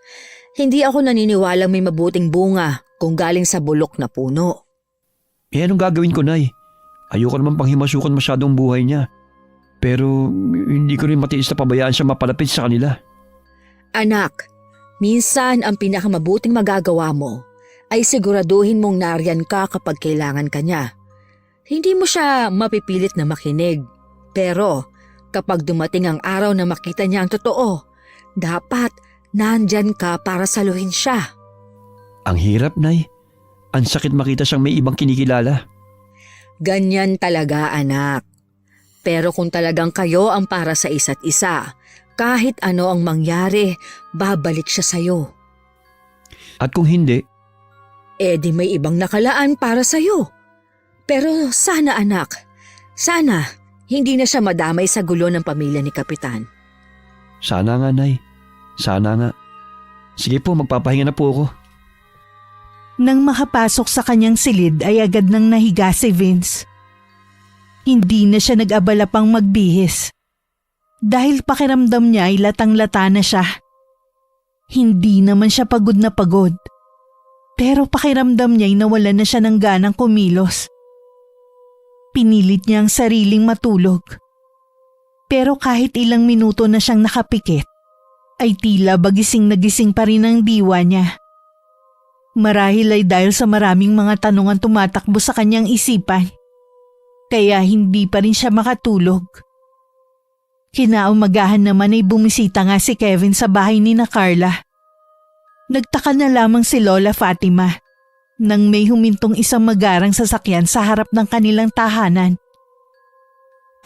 hindi ako naniniwalang may mabuting bunga kung galing sa bulok na puno. Anong gagawin ko, Nay? Ayoko naman panghimasukan masyadong buhay niya. Pero hindi ko rin matiis na pabayaan siya mapalapit sa kanila. Anak, minsan ang pinakamabuting magagawa mo ay siguraduhin mong nariyan ka kapag kailangan ka niya. Hindi mo siya mapipilit na makinig. Pero kapag dumating ang araw na makita niya ang totoo, dapat nandyan ka para saluhin siya. Ang hirap, Nay. Ang sakit makita siyang may ibang kinikilala. Ganyan talaga, anak. Pero kung talagang kayo ang para sa isa't isa, kahit ano ang mangyari, babalik siya sa'yo. At kung hindi, Di may ibang nakalaan para sa'yo. Pero sana anak, sana hindi na siya madamay sa gulo ng pamilya ni Kapitan. sana nga, Nay. Sana nga. Sige po, magpapahinga na po ako. Nang makapasok sa kanyang silid ay agad nang nahiga si Vince. Hindi na siya nag-abala pang magbihis. Dahil pakiramdam niya ay latang-lata na siya. Hindi naman siya pagod na pagod. Pero pakiramdam niya ay nawalan na siya ng ganang kumilos. Pinilit niya ang sariling matulog. Pero kahit ilang minuto na siyang nakapikit, ay tila bagising na gising pa rin ang diwa niya. Marahil ay dahil sa maraming mga tanong ang tumatakbo sa kanyang isipan. Kaya hindi pa rin siya makatulog. Kinaumagahan naman ay bumisita nga si Kevin sa bahay ni na Carla. Nagtaka na lamang si Lola Fatima nang may humintong isang magarang sasakyan sa harap ng kanilang tahanan.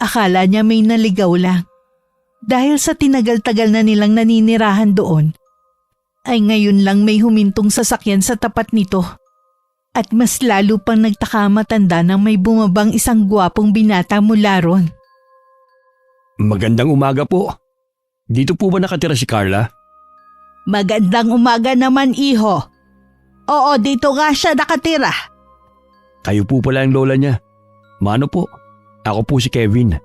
Akala niya may naligaw lang. Dahil sa tinagal-tagal na nilang naninirahan doon, ay ngayon lang may humintong sasakyan sa tapat nito. At mas lalo pang nagtaka matanda nang may bumabang isang gwapong binata mula ron. Magandang umaga po. Dito po ba nakatira si Carla? Magandang umaga naman, iho. Oo, dito nga siya nakatira. Kayo po pala ang lola niya. Mano po? Ako po si Kevin.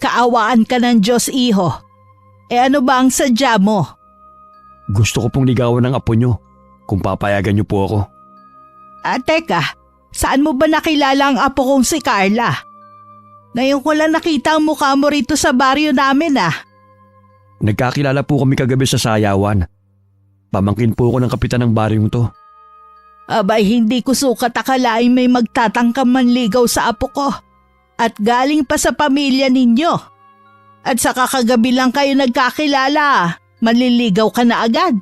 Kaawaan ka ng Diyos, iho. Ano ba ang sadya mo? Gusto ko pong ligawan ng apo niyo kung papayagan niyo po ako. Teka, saan mo ba nakilala ang apo kong si Carla? Ngayon ko lang nakita ang mukha mo rito sa baryo namin Nagkakilala po kami kagabi sa sayawan. Pamangkin po ako ng kapitan ng baryong to. Abay, hindi ko sukat akalain may magtatangkang manligaw sa apo ko. At galing pa sa pamilya ninyo. At sa kakagabi lang kayo nagkakilala, manliligaw ka na agad.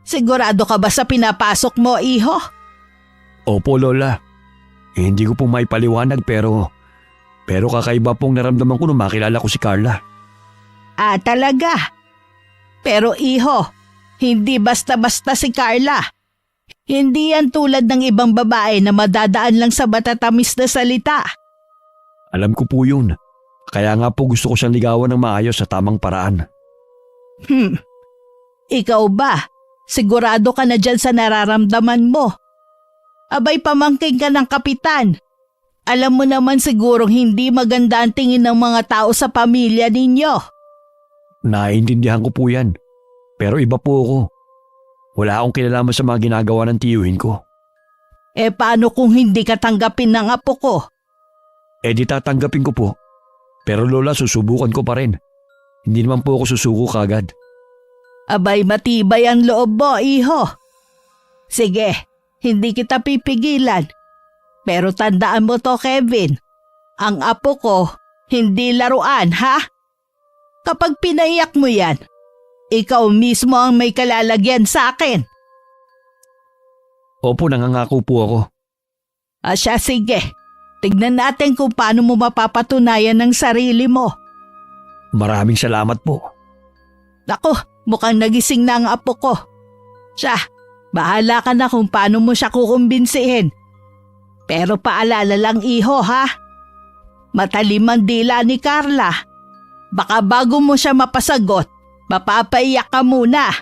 Sigurado ka ba sa pinapasok mo, iho? Opo, lola. Hindi ko po maipaliwanag pero kakaiba pong naramdaman ko nung makilala ko si Carla. Talaga? Pero iho, hindi basta-basta si Carla. Hindi yan tulad ng ibang babae na madadaan lang sa matatamis na salita. Alam ko po yun. Kaya nga po gusto ko siyang ligawan ng maayos sa tamang paraan. Ikaw ba? Sigurado ka na dyan sa nararamdaman mo. Abay, pamangkin ka ng kapitan. Alam mo naman sigurong hindi maganda ang tingin ng mga tao sa pamilya ninyo. Naiintindihan ko po yan. Pero iba po ako. Wala akong kinalaman sa mga ginagawa ng tiyuhin ko. Paano kung hindi ka tanggapin ng apo ko? Di tatanggapin ko po. Pero lola, susubukan ko pa rin. Hindi naman po ako susuko kagad. Abay, matibay ang loob mo, iho. Sige, hindi kita pipigilan. Pero tandaan mo to, Kevin. Ang apo ko, hindi laruan, ha? Kapag pinaiyak mo yan, ikaw mismo ang may kalalagyan sa akin. Opo, nangangako po ako. Siya, sige. Tignan natin kung paano mo mapapatunayan ng sarili mo. Maraming salamat po. Naku, mukhang nagising na ang apo ko. Siya, bahala ka na kung paano mo siya kukumbinsihin. Pero paalala lang, iho, ha? Matalim ang dila ni Carla. Baka bago mo siya mapasagot, mapapaiyak ka muna.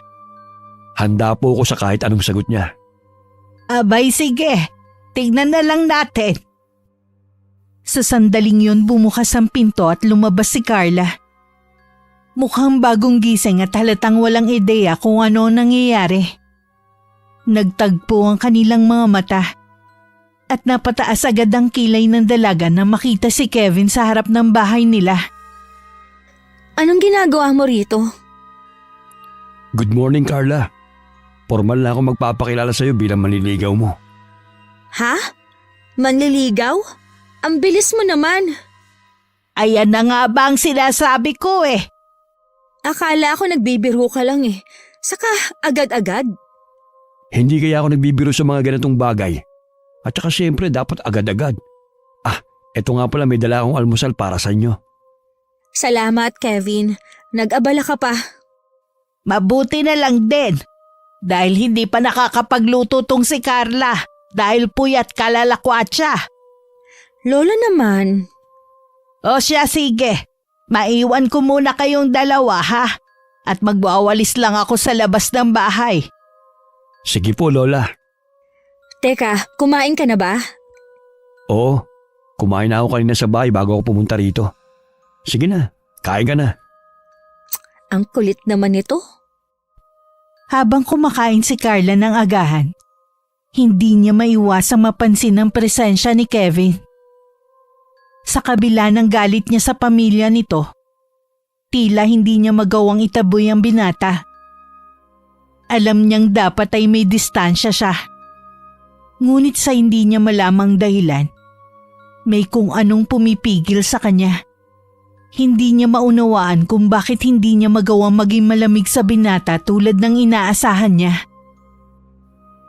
Handa po ako sa kahit anong sagot niya. Abay, sige. Tignan na lang natin. Sa sandaling yun, bumukas ang pinto at lumabas si Carla. Mukhang bagong gising at halatang walang ideya kung ano nangyayari. Nagtagpo ang kanilang mga mata. At napataas agad ang kilay ng dalaga nang makita si Kevin sa harap ng bahay nila. Anong ginagawa mo rito? Good morning, Carla. Formal na ako magpapakilala sa'yo bilang manliligaw mo. Ha? Manliligaw? Ang bilis mo naman. Ayan na nga ba ang sinasabi ko eh. Akala ko nagbibiro ka lang eh. Saka agad-agad. Hindi kaya ako nagbibiro sa mga ganitong bagay. At saka siyempre dapat agad-agad. Eto nga pala, may dala akong almusal para sa inyo. Salamat, Kevin. Nag-abala ka pa. Mabuti na lang din. Dahil hindi pa nakakapagluto tong si Carla. Dahil puyat kalalakwat siya. Lola naman. O siya, sige. Maiwan ko muna kayong dalawa, ha? At magwawalis lang ako sa labas ng bahay. Sige po, Lola. Teka, kumain ka na ba? Oo, kumain na ako kanina sa bahay bago ako pumunta rito. Sige na, kain ka na. Ang kulit naman nito. Habang kumakain si Carla ng agahan, hindi niya maiwasang mapansin ang presensya ni Kevin. Sa kabila ng galit niya sa pamilya nito, tila hindi niya magawang itaboy ang binata. Alam niyang dapat ay may distansya siya. Ngunit sa hindi niya malamang dahilan, may kung anong pumipigil sa kanya. Hindi niya maunawaan kung bakit hindi niya magawang maging malamig sa binata tulad ng inaasahan niya.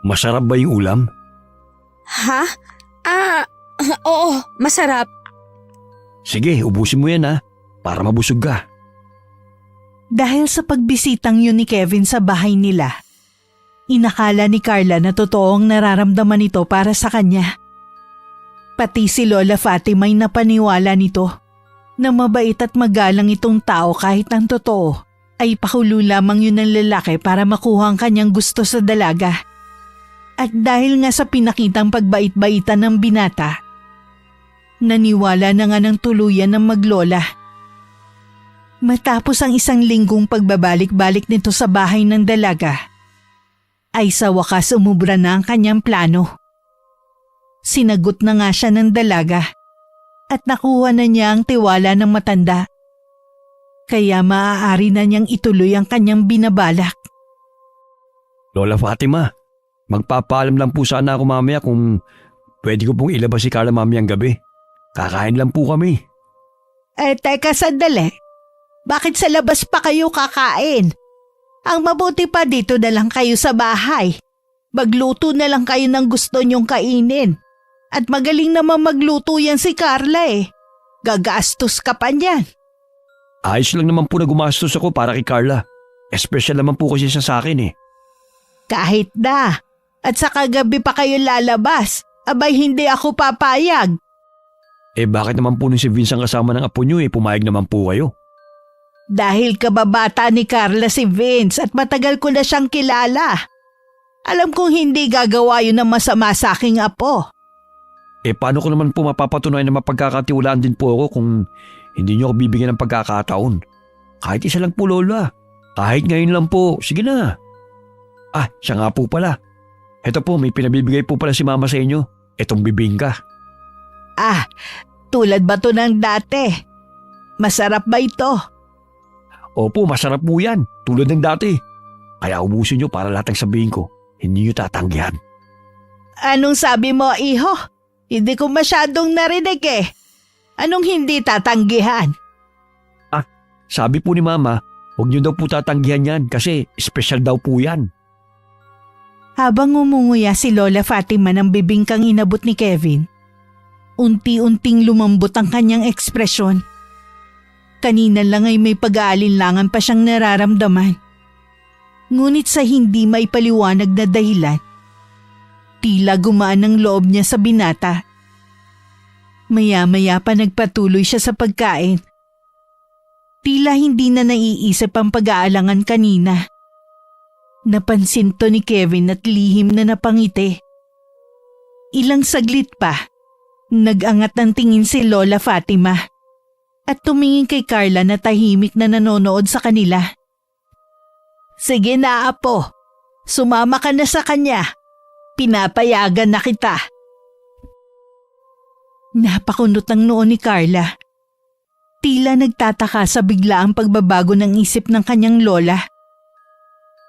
Masarap ba yung ulam? Ha? Oo, masarap. Sige, ubusin mo yan ha, para mabusog ka. Dahil sa pagbisitang yun ni Kevin sa bahay nila, inakala ni Carla na totoong nararamdaman nito para sa kanya. Pati si Lola Fatima ay napaniwala nito na mabait at magalang itong tao kahit ang totoo ay pakulo lamang yun ng lalaki para makuha ang kanyang gusto sa dalaga. At dahil nga sa pinakitang pagbait-baitan ng binata, naniwala na nga ng tuluyan ng maglola. Matapos ang isang linggong pagbabalik-balik nito sa bahay ng dalaga, ay sa wakas umubra na ang kanyang plano. Sinagot na nga siya ng dalaga at nakuha na niya ang tiwala ng matanda. Kaya maaari na niyang ituloy ang kanyang binabalak. Lola Fatima, magpapaalam lang po sana ako mamaya kung pwede ko pong ilabas si Carla mamayang gabi. Kakain lang po kami. Teka sandali. Bakit sa labas pa kayo kakain? Ang mabuti pa dito na lang kayo sa bahay. Magluto na lang kayo ng gusto niyong kainin. At magaling naman magluto yan si Carla eh. Gagastos ka pa niyan. Ayos lang naman po na gumastos ako para kay Carla. Espesyal naman po kasi siya sa akin eh. Kahit na. At sa kagabi pa kayo lalabas. Abay hindi ako papayag. Bakit naman po nung si Vince ang kasama ng apo niyo pumayag naman po kayo? Dahil kababata ni Carla si Vince at matagal ko na siyang kilala. Alam kong hindi gagawa yun ng masama sa aking apo. Paano ko naman po mapapatunayan na mapagkakatiwalaan din po ako kung hindi niyo ako bibigyan ng pagkakataon? Kahit isa lang po, Lola. Kahit ngayon lang po. Sige na. Siya nga po pala. Ito po, may pinabibigay po pala si Mama sa inyo. Itong bibingka. Tulad ba to ng dati? Masarap ba ito? Opo, masarap po yan. Tulad ng dati. Kaya ubusin niyo para lahat ng sabihin ko. Hindi niyo tatanggihan. Anong sabi mo, iho? Hindi ko masyadong narinig eh. Anong hindi tatanggihan? Sabi po ni Mama, huwag niyo daw po tatanggihan yan kasi special daw po yan. Habang umunguya si Lola Fatima ng bibingkang inabot ni Kevin, unti-unting lumambot ang kanyang ekspresyon. Kanina lang ay may pag-aalinlangan pa siyang nararamdaman. Ngunit sa hindi maipaliwanag na dahilan, tila gumaan ang loob niya sa binata. Maya-maya pa nagpatuloy siya sa pagkain. Tila hindi na naiisip ang pag-aalangan kanina. Napansin to ni Kevin at lihim na napangiti. Ilang saglit pa, nag-angat ng tingin si Lola Fatima at tumingin kay Carla na tahimik na nanonood sa kanila. Sige na apo, sumama ka na sa kanya. Pinapayagan na kita. Napakunot ang noo ni Carla. Tila nagtataka sa biglaang pagbabago ng isip ng kanyang lola.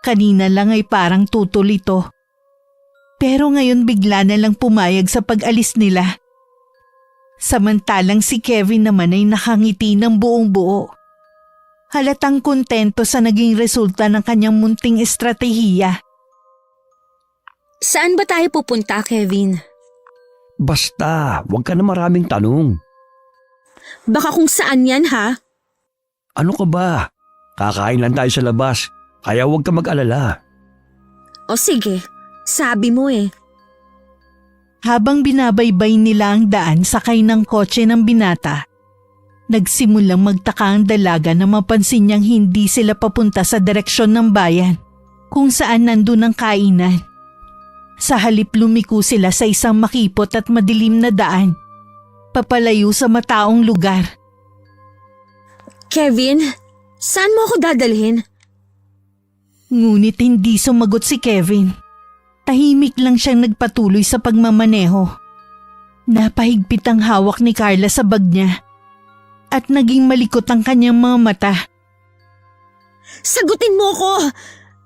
Kanina lang ay parang tutol ito. Pero ngayon bigla na lang pumayag sa pag-alis nila. Samantalang si Kevin naman ay nakangiti ng buong buo. Halatang kontento sa naging resulta ng kanyang munting estratehiya. Saan ba tayo pupunta, Kevin? Basta, huwag ka na maraming tanong. Baka kung saan yan ha? Ano ka ba? Kakain lang tayo sa labas, kaya huwag ka mag-alala. O sige, sabi mo eh. Habang binabaybay nila ang daan sakay ng kotse ng binata, nagsimulang magtaka ang dalaga na mapansin niyang hindi sila papunta sa direksyon ng bayan kung saan nandun ang kainan. Sa halip lumiko sila sa isang makipot at madilim na daan, papalayo sa mataong lugar. Kevin, saan mo ako dadalhin? Ngunit hindi sumagot si Kevin. Tahimik lang siyang nagpatuloy sa pagmamaneho. Napahigpit ang hawak ni Carla sa bag niya at naging malikot ang kanyang mga mata. Sagutin mo ko!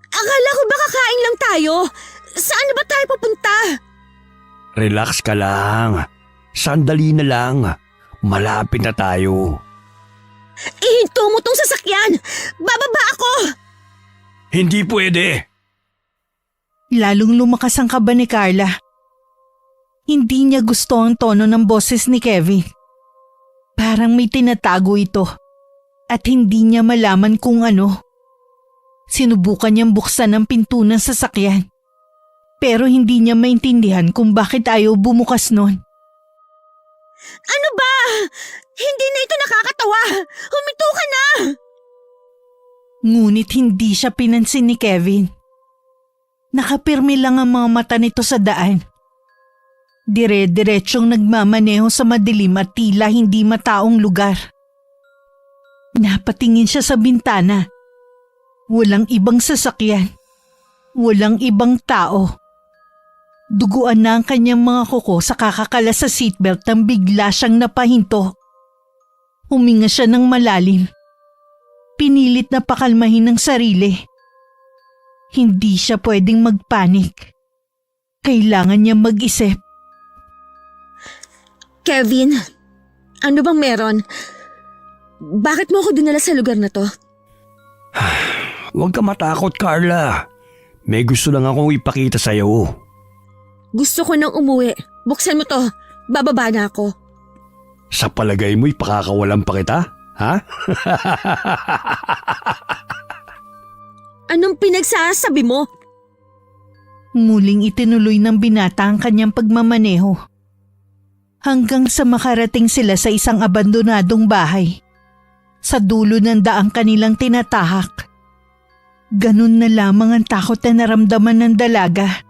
Akala ko ba kakain lang tayo? Saan na ba tayo pupunta? Relax ka lang. Sandali na lang. Malapit na tayo. Ihinto mo tong sasakyan! Bababa ako! Hindi pwede. Lalong lumakas ang kaba ni Carla. Hindi niya gusto ang tono ng boses ni Kevin. Parang may tinatago ito at hindi niya malaman kung ano. Sinubukan niyang buksan ang pinto ng sasakyan pero hindi niya maintindihan kung bakit ayaw bumukas nun. Ano ba? Hindi na ito nakakatawa! Huminto ka na! Ngunit hindi siya pinansin ni Kevin. Nakapirmi lang ang mga mata nito sa daan. Dire-diretsyong nagmamaneho sa madilim at tila hindi mataong lugar. Napatingin siya sa bintana. Walang ibang sasakyan. Walang ibang tao. Duguan na ang kanyang mga kuko sa kakakalas sa seatbelt nang bigla siyang napahinto. Huminga siya ng malalim. Pinilit na pakalmahin ang sarili. Hindi siya pwedeng magpanik. Kailangan niya mag-isip. Kevin, ano bang meron? Bakit mo ako dinala sa lugar na to? Huwag ka matakot, Carla. May gusto lang akong ipakita sa'yo. Gusto ko nang umuwi. Buksan mo to. Bababa na ako. Sa palagay mo'y pakakawalan pa kita? Ha? Anong pinagsasabi mo? Muling itinuloy ng binata ang kanyang pagmamaneho. Hanggang sa makarating sila sa isang abandonadong bahay. Sa dulo ng daang kanilang tinatahak. Ganun na lamang ang takot na naramdaman ng dalaga.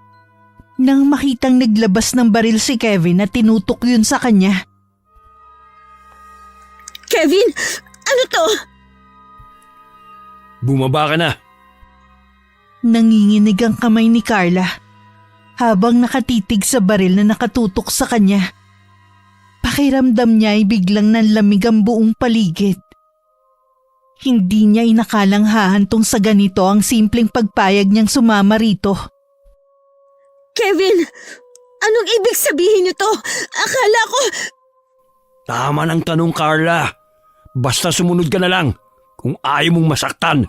Nang makitang naglabas ng baril si Kevin at tinutok yun sa kanya. Kevin, ano to? Bumaba ka na. Nanginginig ang kamay ni Carla habang nakatitig sa baril na nakatutok sa kanya. Pakiramdam niya ay biglang nanlamig ang buong paligid. Hindi niya inakalang hahantong sa ganito ang simpleng pagpayag niyang sumama rito. Kevin, anong ibig sabihin nito? Akala ko… Tama ng tanong, Carla. Basta sumunod ka na lang kung ayaw mong masaktan.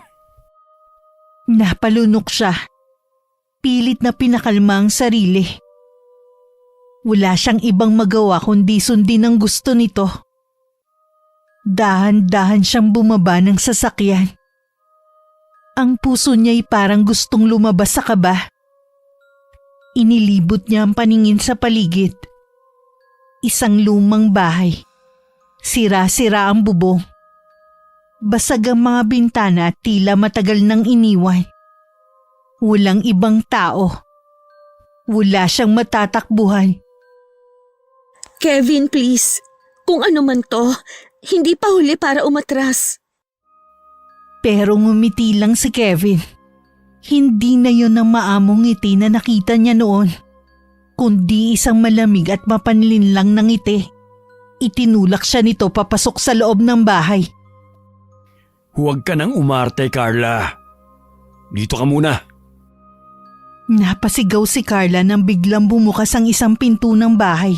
Napalunok siya. Pilit na pinakalma ang sarili. Wala siyang ibang magawa kundi sundin ang gusto nito. Dahan-dahan siyang bumaba ng sasakyan. Ang puso niya'y parang gustong lumabas sa kaba. Inilibot niya ang paningin sa paligid. Isang lumang bahay. Sira-sira ang bubong. Basag ang mga bintana at tila matagal nang iniwan. Walang ibang tao. Wala siyang matatakbuhan. Kevin, please. Kung ano man to, hindi pa huli para umatras. Pero ngumiti lang si Kevin. Hindi na yon ang maamong ngiti na nakita niya noon, kundi isang malamig at mapanlinlang na ngiti. Itinulak siya nito papasok sa loob ng bahay. Huwag ka nang umarte, Carla. Dito ka muna. Napasigaw si Carla nang biglang bumukas ang isang pinto ng bahay.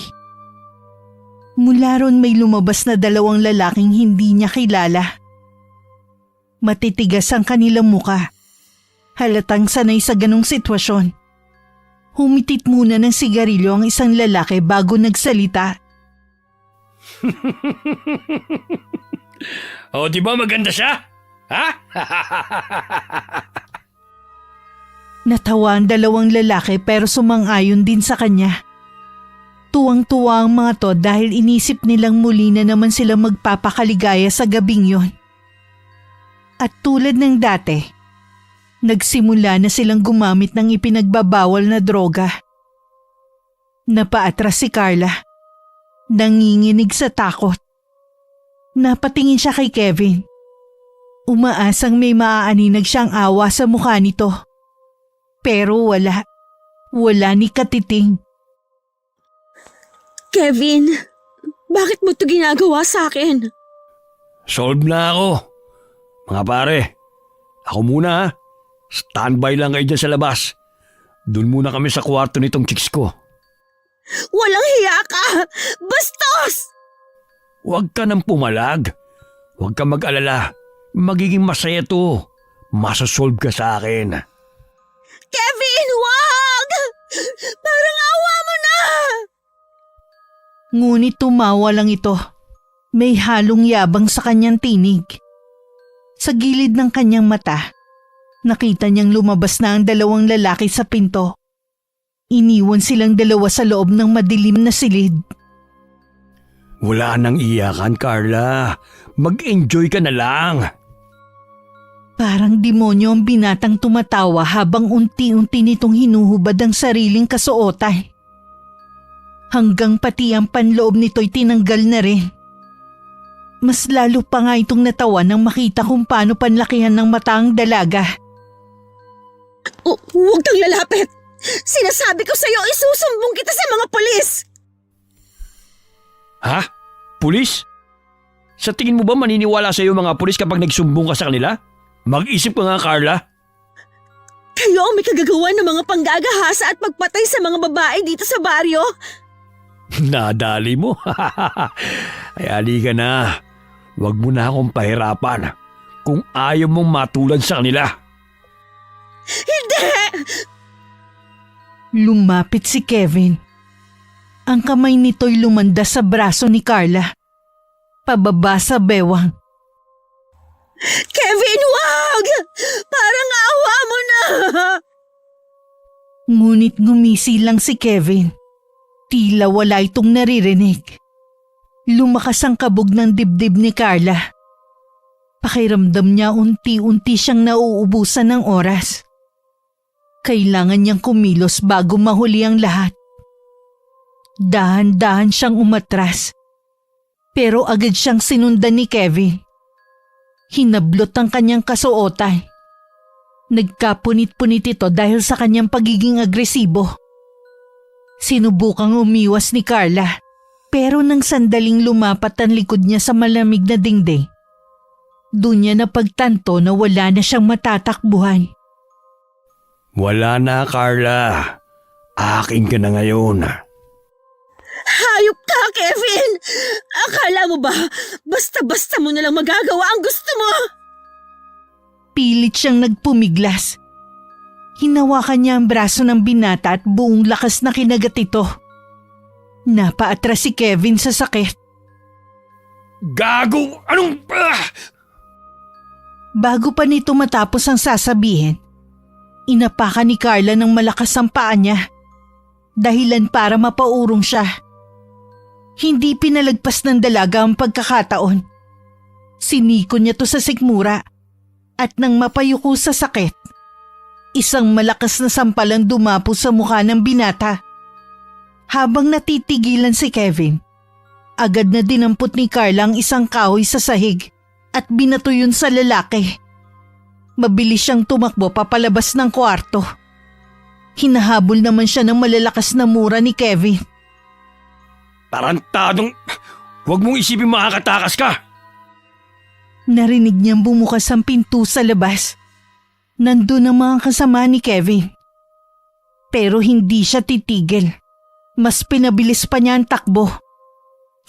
Mula ron may lumabas na dalawang lalaking hindi niya kilala. Matitigas ang kanilang muka. Halatang sanay sa ganong sitwasyon. Humitit muna ng sigarilyo ang isang lalaki bago nagsalita. Oh, di ba maganda siya? Ha? Natawa ang dalawang lalaki pero sumang-ayon din sa kanya. Tuwang-tuwa ang mga to dahil inisip nilang muli na naman sila magpapakaligaya sa gabing yon. At tulad ng dati, nagsimula na silang gumamit ng ipinagbabawal na droga. Napaatras si Carla. Nanginginig sa takot. Napatingin siya kay Kevin. Umaasang may maaaninag siyang awa sa mukha nito. Pero wala. Wala ni katiting. Kevin, bakit mo ito ginagawa sa akin? Solve na ako. Mga pare, ako muna ha. Standby lang kayo dyan sa labas. Doon muna kami sa kwarto nitong chicks ko. Walang hiya ka! Bastos! Huwag ka nang pumalag. Huwag ka mag-alala. Magiging masaya to. Masasolve ka sa akin. Kevin, wag! Parang awa mo na! Ngunit tumawa lang ito. May halong yabang sa kanyang tinig. Sa gilid ng kanyang mata, nakita niyang lumabas na ang dalawang lalaki sa pinto. Iniwan silang dalawa sa loob ng madilim na silid. Wala nang iyakan, Carla. Mag-enjoy ka na lang. Parang demonyo ang binatang tumatawa habang unti-unti nitong hinuhubad ang sariling kasuotan. Hanggang pati ang panloob nito'y tinanggal na rin. Mas lalo pa nga itong natawa nang makita kung paano panlakihan ng mata ang dalaga. Huwag kang lalapit! Sinasabi ko sa'yo, isusumbong kita sa mga polis! Ha? Pulis? Sa tingin mo ba maniniwala sa'yo mga pulis kapag nagsumbong ka sa kanila? Mag-isip ka nga, Carla. Kayo ang may kagagawa ng mga panggagahasa at pagpatay sa mga babae dito sa baryo. Nadali mo. Ay, halika na. Huwag mo na akong pahirapan kung ayaw mong matulad sa kanila. Hindi! Lumapit si Kevin. Ang kamay nito'y lumandas sa braso ni Carla. Pababa sa bewang. Kevin, wag! Parang awa mo na! Ngunit ngumisi lang si Kevin. Tila wala itong naririnig. Lumakas ang kabog ng dibdib ni Carla. Pakiramdam niya unti-unti siyang nauubusan ng oras. Kailangan niyang kumilos bago mahuli ang lahat. Dahan-dahan siyang umatras. Pero agad siyang sinundan ni Kevin. Hinablot ang kanyang kasuotan. Nagkapunit-punit ito dahil sa kanyang pagiging agresibo. Sinubukang umiwas ni Carla, pero nang sandaling lumapat ang likod niya sa malamig na dingding, doon niya napagtanto na wala na siyang matatakbuhan. Wala na, Carla. Akin ka na ngayon. Hayop ka, Kevin! Akala mo ba, basta-basta mo nalang magagawa ang gusto mo? Pilit siyang nagpumiglas. Hinawakan niya ang braso ng binata at buong lakas na kinagat ito. Napaatras si Kevin sa sakit. Gago! Anong... Bago pa nito matapos ang sasabihin, inapakan ni Carla ng malakas ang paa niya. Dahilan para mapaurong siya. Hindi pinalagpas ng dalaga ang pagkakataon. Siniko niya to sa sikmura at nang mapayuko sa sakit, isang malakas na sampalan dumapo sa mukha ng binata. Habang natitigilan si Kevin, agad na dinampot ni Carla ang isang kahoy sa sahig at binato yun sa lalaki. Mabilis siyang tumakbo papalabas ng kwarto. Hinahabol naman siya ng malalakas na mura ni Kevin. Tarantadong... Huwag mong isipin makakatakas ka! Narinig niyang bumukas ang pinto sa labas. Nandun ang mga kasama ni Kevin. Pero hindi siya titigil. Mas pinabilis pa niya ang takbo.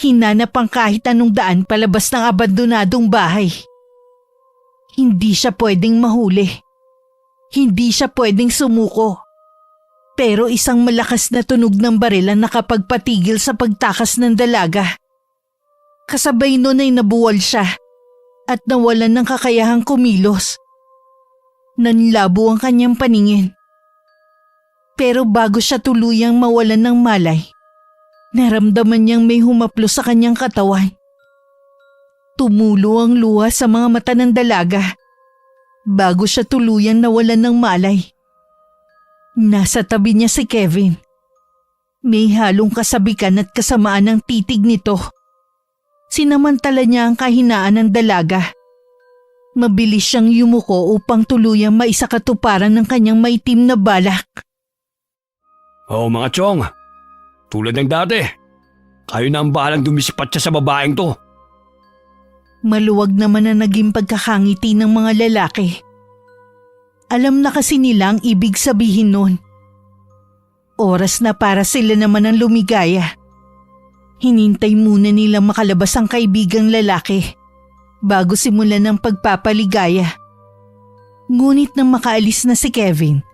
Hinanap ang kahit anong daan palabas ng abandonadong bahay. Hindi siya pwedeng mahuli. Hindi siya pwedeng sumuko. Pero isang malakas na tunog ng baril ang nakapagpatigil sa pagtakas ng dalaga. Kasabay nun ay nabuwal siya at nawalan ng kakayahang kumilos. Nanlabo ang kanyang paningin. Pero bago siya tuluyang mawalan ng malay, naramdaman niyang may humaplo sa kanyang katawan. Tumulo ang luha sa mga mata ng dalaga bago siya tuluyang nawalan ng malay. Nasa tabi niya si Kevin. May halong kasabikan at kasamaan ng titig nito. Sinamantala niya ang kahinaan ng dalaga. Mabilis siyang yumuko upang tuluyang maisakatuparan ng kanyang maitim na balak. Oh mga chong, tulad ng dati, kayo na ang bahalang dumisipat siya sa babaeng to. Maluwag naman na naging pagkakangiti ng mga lalaki. Alam na kasi nila ang ibig sabihin nun. Oras na para sila naman ang lumigaya. Hinintay muna nilang makalabas ang kaibigang lalaki bago simulan ang pagpapaligaya. Ngunit nang makaalis na si Kevin,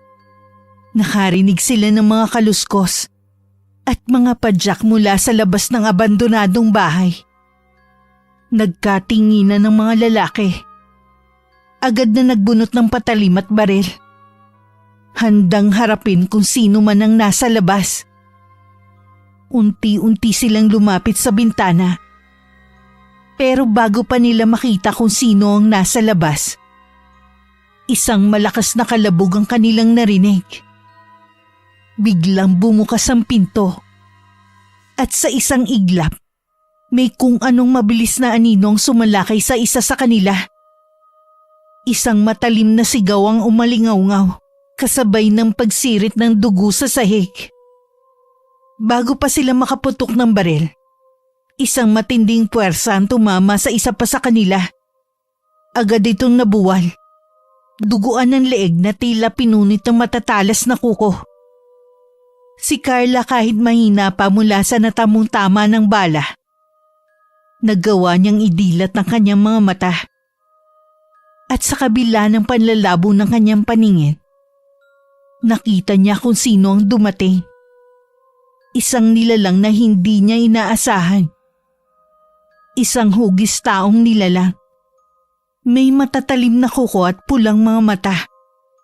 nakarinig sila ng mga kaluskos at mga padyak mula sa labas ng abandonadong bahay. Nagkatinginan ng mga lalaki. Agad na nagbunot ng patalim at baril. Handang harapin kung sino man ang nasa labas. Unti-unti silang lumapit sa bintana. Pero bago pa nila makita kung sino ang nasa labas, isang malakas na kalabog ang kanilang narinig. Biglang bumukas ang pinto. At sa isang iglap, may kung anong mabilis na aninong sumalakay sa isa sa kanila. Isang matalim na sigaw ang umalingaw-ngaw, kasabay ng pagsirit ng dugo sa sahig. Bago pa sila makaputok ng baril, isang matinding puwersa ang tumama sa isa pa sa kanila. Agad itong nabuwal. Duguan ng leeg na tila pinunit ng matatalas na kuko. Si Carla kahit mahina pa mula sa natamong tama ng bala, nagawa niyang idilat ang kanyang mga mata. At sa kabila ng panlalabo ng kanyang paningin, nakita niya kung sino ang dumating. Isang nilalang na hindi niya inaasahan. Isang hugis taong nilalang. May matatalim na kuko at pulang mga mata.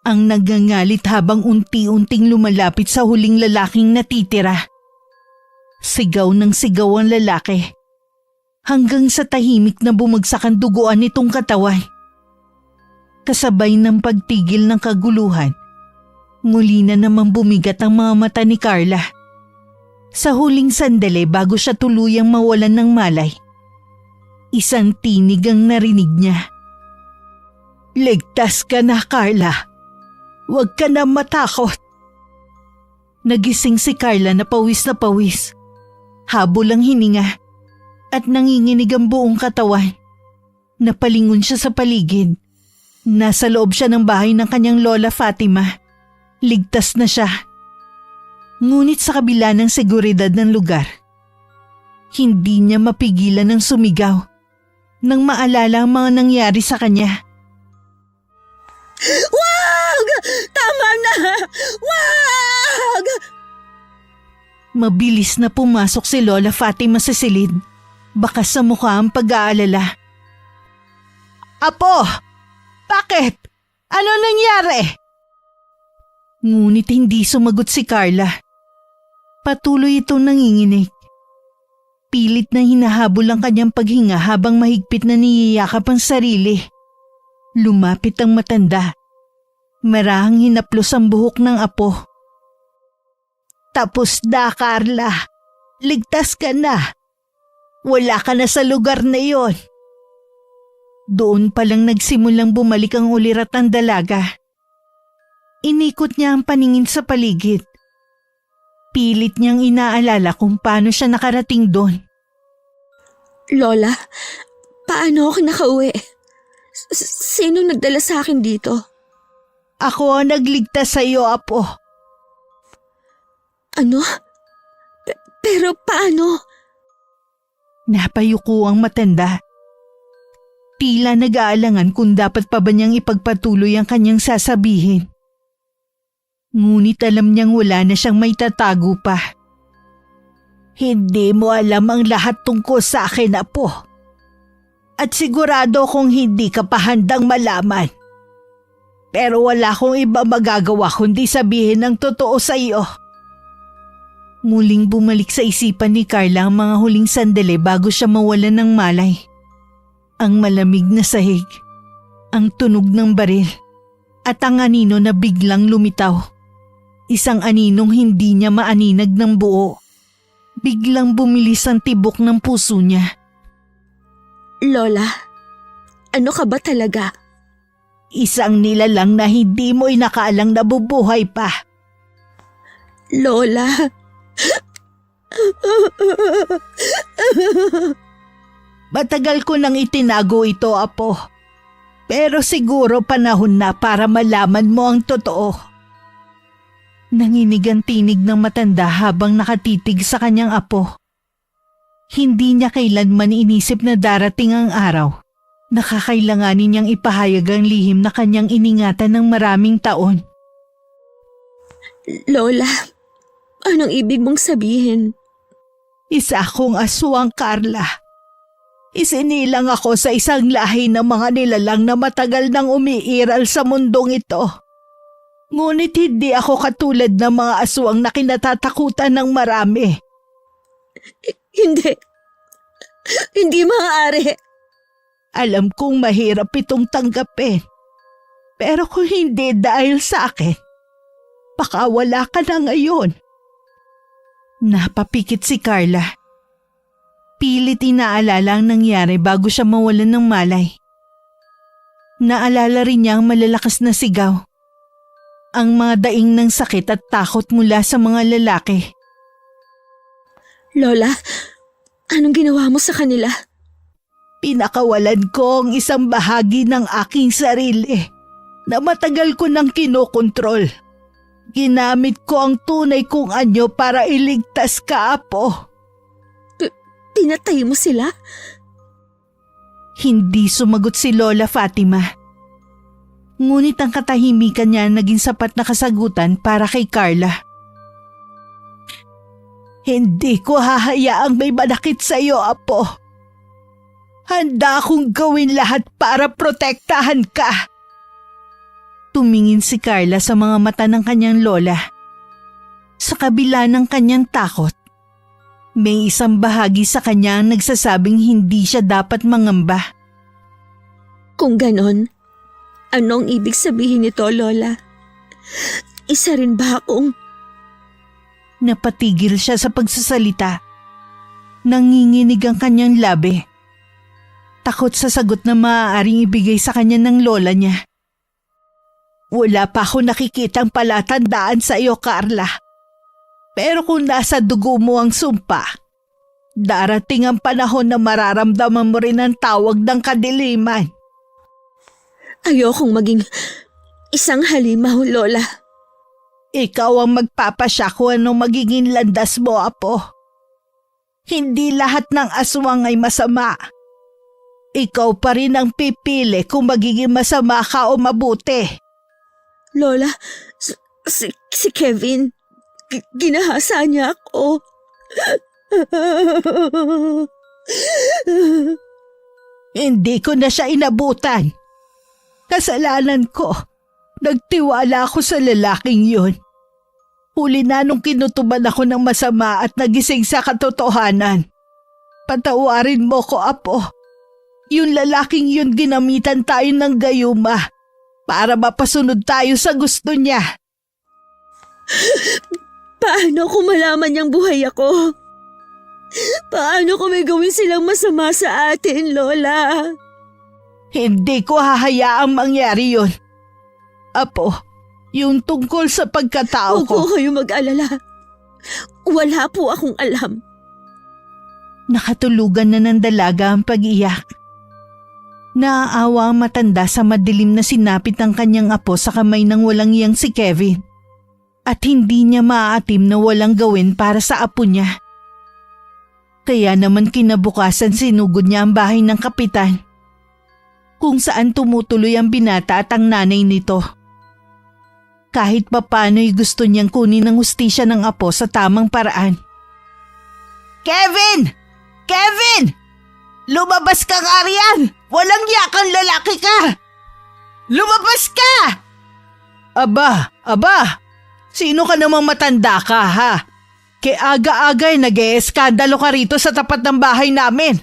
Ang nagangalit habang unti-unting lumalapit sa huling lalaking natitira. Sigaw ng sigaw ang lalaki. Hanggang sa tahimik na bumagsak ang duguan nitong katawan. Kasabay ng pagtigil ng kaguluhan, muli na namang bumigat ang mga mata ni Carla. Sa huling sandali bago siya tuluyang mawalan ng malay, isang tinig ang narinig niya. "Ligtas ka na, Carla. Huwag ka na matakot." Nagising si Carla na pawis, habol ang hininga at nanginginig ang buong katawan. Napalingon siya sa paligid. Nasa loob siya ng bahay ng kanyang lola Fatima. Ligtas na siya. Ngunit sa kabila ng seguridad ng lugar, hindi niya mapigilan ng sumigaw nang maalala ang mga nangyari sa kanya. Wag! Tama na! Wag! Mabilis na pumasok si Lola Fatima sa silid. Bakas sa mukha ang pag-aalala. "Apo! Bakit? Ano nangyari?" Ngunit hindi sumagot si Carla. Patuloy itong nanginginig. Pilit na hinahabol ang kanyang paghinga habang mahigpit na niyayakap ang sarili. Lumapit ang matanda. Marahang hinaplos ang buhok ng apo. "Tapos na, Carla. Ligtas ka na. Wala ka na sa lugar na iyon." Doon palang nagsimulang bumalik ang ulirat ng dalaga. Inikot niya ang paningin sa paligid. Pilit niyang inaalala kung paano siya nakarating doon. Lola, paano ako nakauwi? Sino nagdala sa akin dito? "Ako ang nagligtas sa iyo, Apo." Ano? Pero paano? Napayuko ang matanda. Tila nag-aalangan kung dapat pa ba niyang ipagpatuloy ang kanyang sasabihin. Ngunit alam niyang wala na siyang may tatago pa. Hindi mo alam ang lahat tungkol sa akin, Apo. At sigurado kung hindi ka pa handang malaman. Pero wala akong iba magagawa kundi sabihin ang totoo sa iyo. Muling bumalik sa isipan ni Carla ang mga huling sandali bago siya mawalan ng malay. Ang malamig na sahig, ang tunog ng baril, at ang anino na biglang lumitaw. Isang aninong hindi niya maaninag ng buo. Biglang bumilis ang tibok ng puso niya. Lola, ano ka ba talaga? Isang nilalang na hindi mo inakaalang nabubuhay pa. Lola. Matagal ko nang itinago ito, Apo. Pero siguro panahon na para malaman mo ang totoo. Nanginig ang tinig ng matanda habang nakatitig sa kanyang apo. Hindi niya kailanman inisip na darating ang araw. Nakakailanganin niyang ipahayag ang lihim na kanyang iningatan ng maraming taon. Lola, anong ibig mong sabihin? Isa akong aswang, Carla. Isinilang ako sa isang lahi ng mga nilalang na matagal nang umiiral sa mundong ito. Ngunit hindi ako katulad ng mga aswang na kinatatakutan ng marami. Hindi. Hindi maaari. Alam kong mahirap itong tanggapin. Pero kung hindi dahil sa akin, baka wala ka na ngayon. Napapikit si Carla. Pilit inaalala ang nangyari bago siya mawalan ng malay. Naalala rin niya ang malalakas na sigaw. Ang mga daing ng sakit at takot mula sa mga lalaki. Lola, anong ginawa mo sa kanila? Pinakawalan ko ang isang bahagi ng aking sarili na matagal ko nang kinokontrol. Ginamit ko ang tunay kong anyo para iligtas ka, Apo. Pinatay mo sila? Hindi sumagot si Lola Fatima. Ngunit ang katahimikan niya naging sapat na kasagutan para kay Carla. Hindi ko hahayaang may manakit sa iyo, Apo. Handa akong gawin lahat para protektahan ka. Tumingin si Carla sa mga mata ng kanyang lola. Sa kabila ng kanyang takot, may isang bahagi sa kanya ang nagsasabing hindi siya dapat mangamba. Kung ganon, anong ibig sabihin nito, Lola? Isa rin ba akong... Napatigil siya sa pagsasalita. Nanginginig ang kanyang labi. Takot sa sagot na maaaring ibigay sa kanya ng lola niya. Wala pa ako nakikitang palatandaan sa iyo, Carla. Pero kung nasa dugo mo ang sumpa, darating ang panahon na mararamdaman mo rin ang tawag ng kadiliman. Ayokong maging isang halimaw, Lola. Ikaw ang magpapasya kung anong magiging landas mo, Apo. Hindi lahat ng aswang ay masama. Ikaw pa rin ang pipili kung magiging masama ka o mabuti. Lola, si Kevin, ginahasa niya ako. Hindi ko na siya inabutan. Kasalanan ko. Nagtiwala ako sa lalaking yun. Huli na nung kinutuban ako ng masama at nagising sa katotohanan. Patawarin mo ko, Apo. Yung lalaking yun ginamitan tayo ng gayuma para mapasunod tayo sa gusto niya. Paano kung malaman niyang buhay ako? Paano kung may gawin silang masama sa atin, Lola? Hindi ko hahayaang mangyari yun. Apo, yung tungkol sa pagkatao Huwag po ko. kayo mag-alala. Wala po akong alam. Nakatulugan na ng dalaga ang pag-iyak. Naaawa ang matanda sa madilim na sinapit ng kanyang apo sa kamay ng walang iyang si Kevin. At hindi niya maaatim na walang gawin para sa apo niya. Kaya naman kinabukasan sinugod niya ang bahay ng kapitan, kung saan tumutuloy ang binata at ang nanay nito. Kahit papano'y gusto niyang kunin ang hustisya ng apo sa tamang paraan. Kevin! Kevin! Lumabas ka nga riyan! Walang yakang lalaki ka! Lumabas ka! Aba! Sino ka namang matanda ka, ha? Kaya aga-aga'y nag-e-eskandalo ka rito sa tapat ng bahay namin.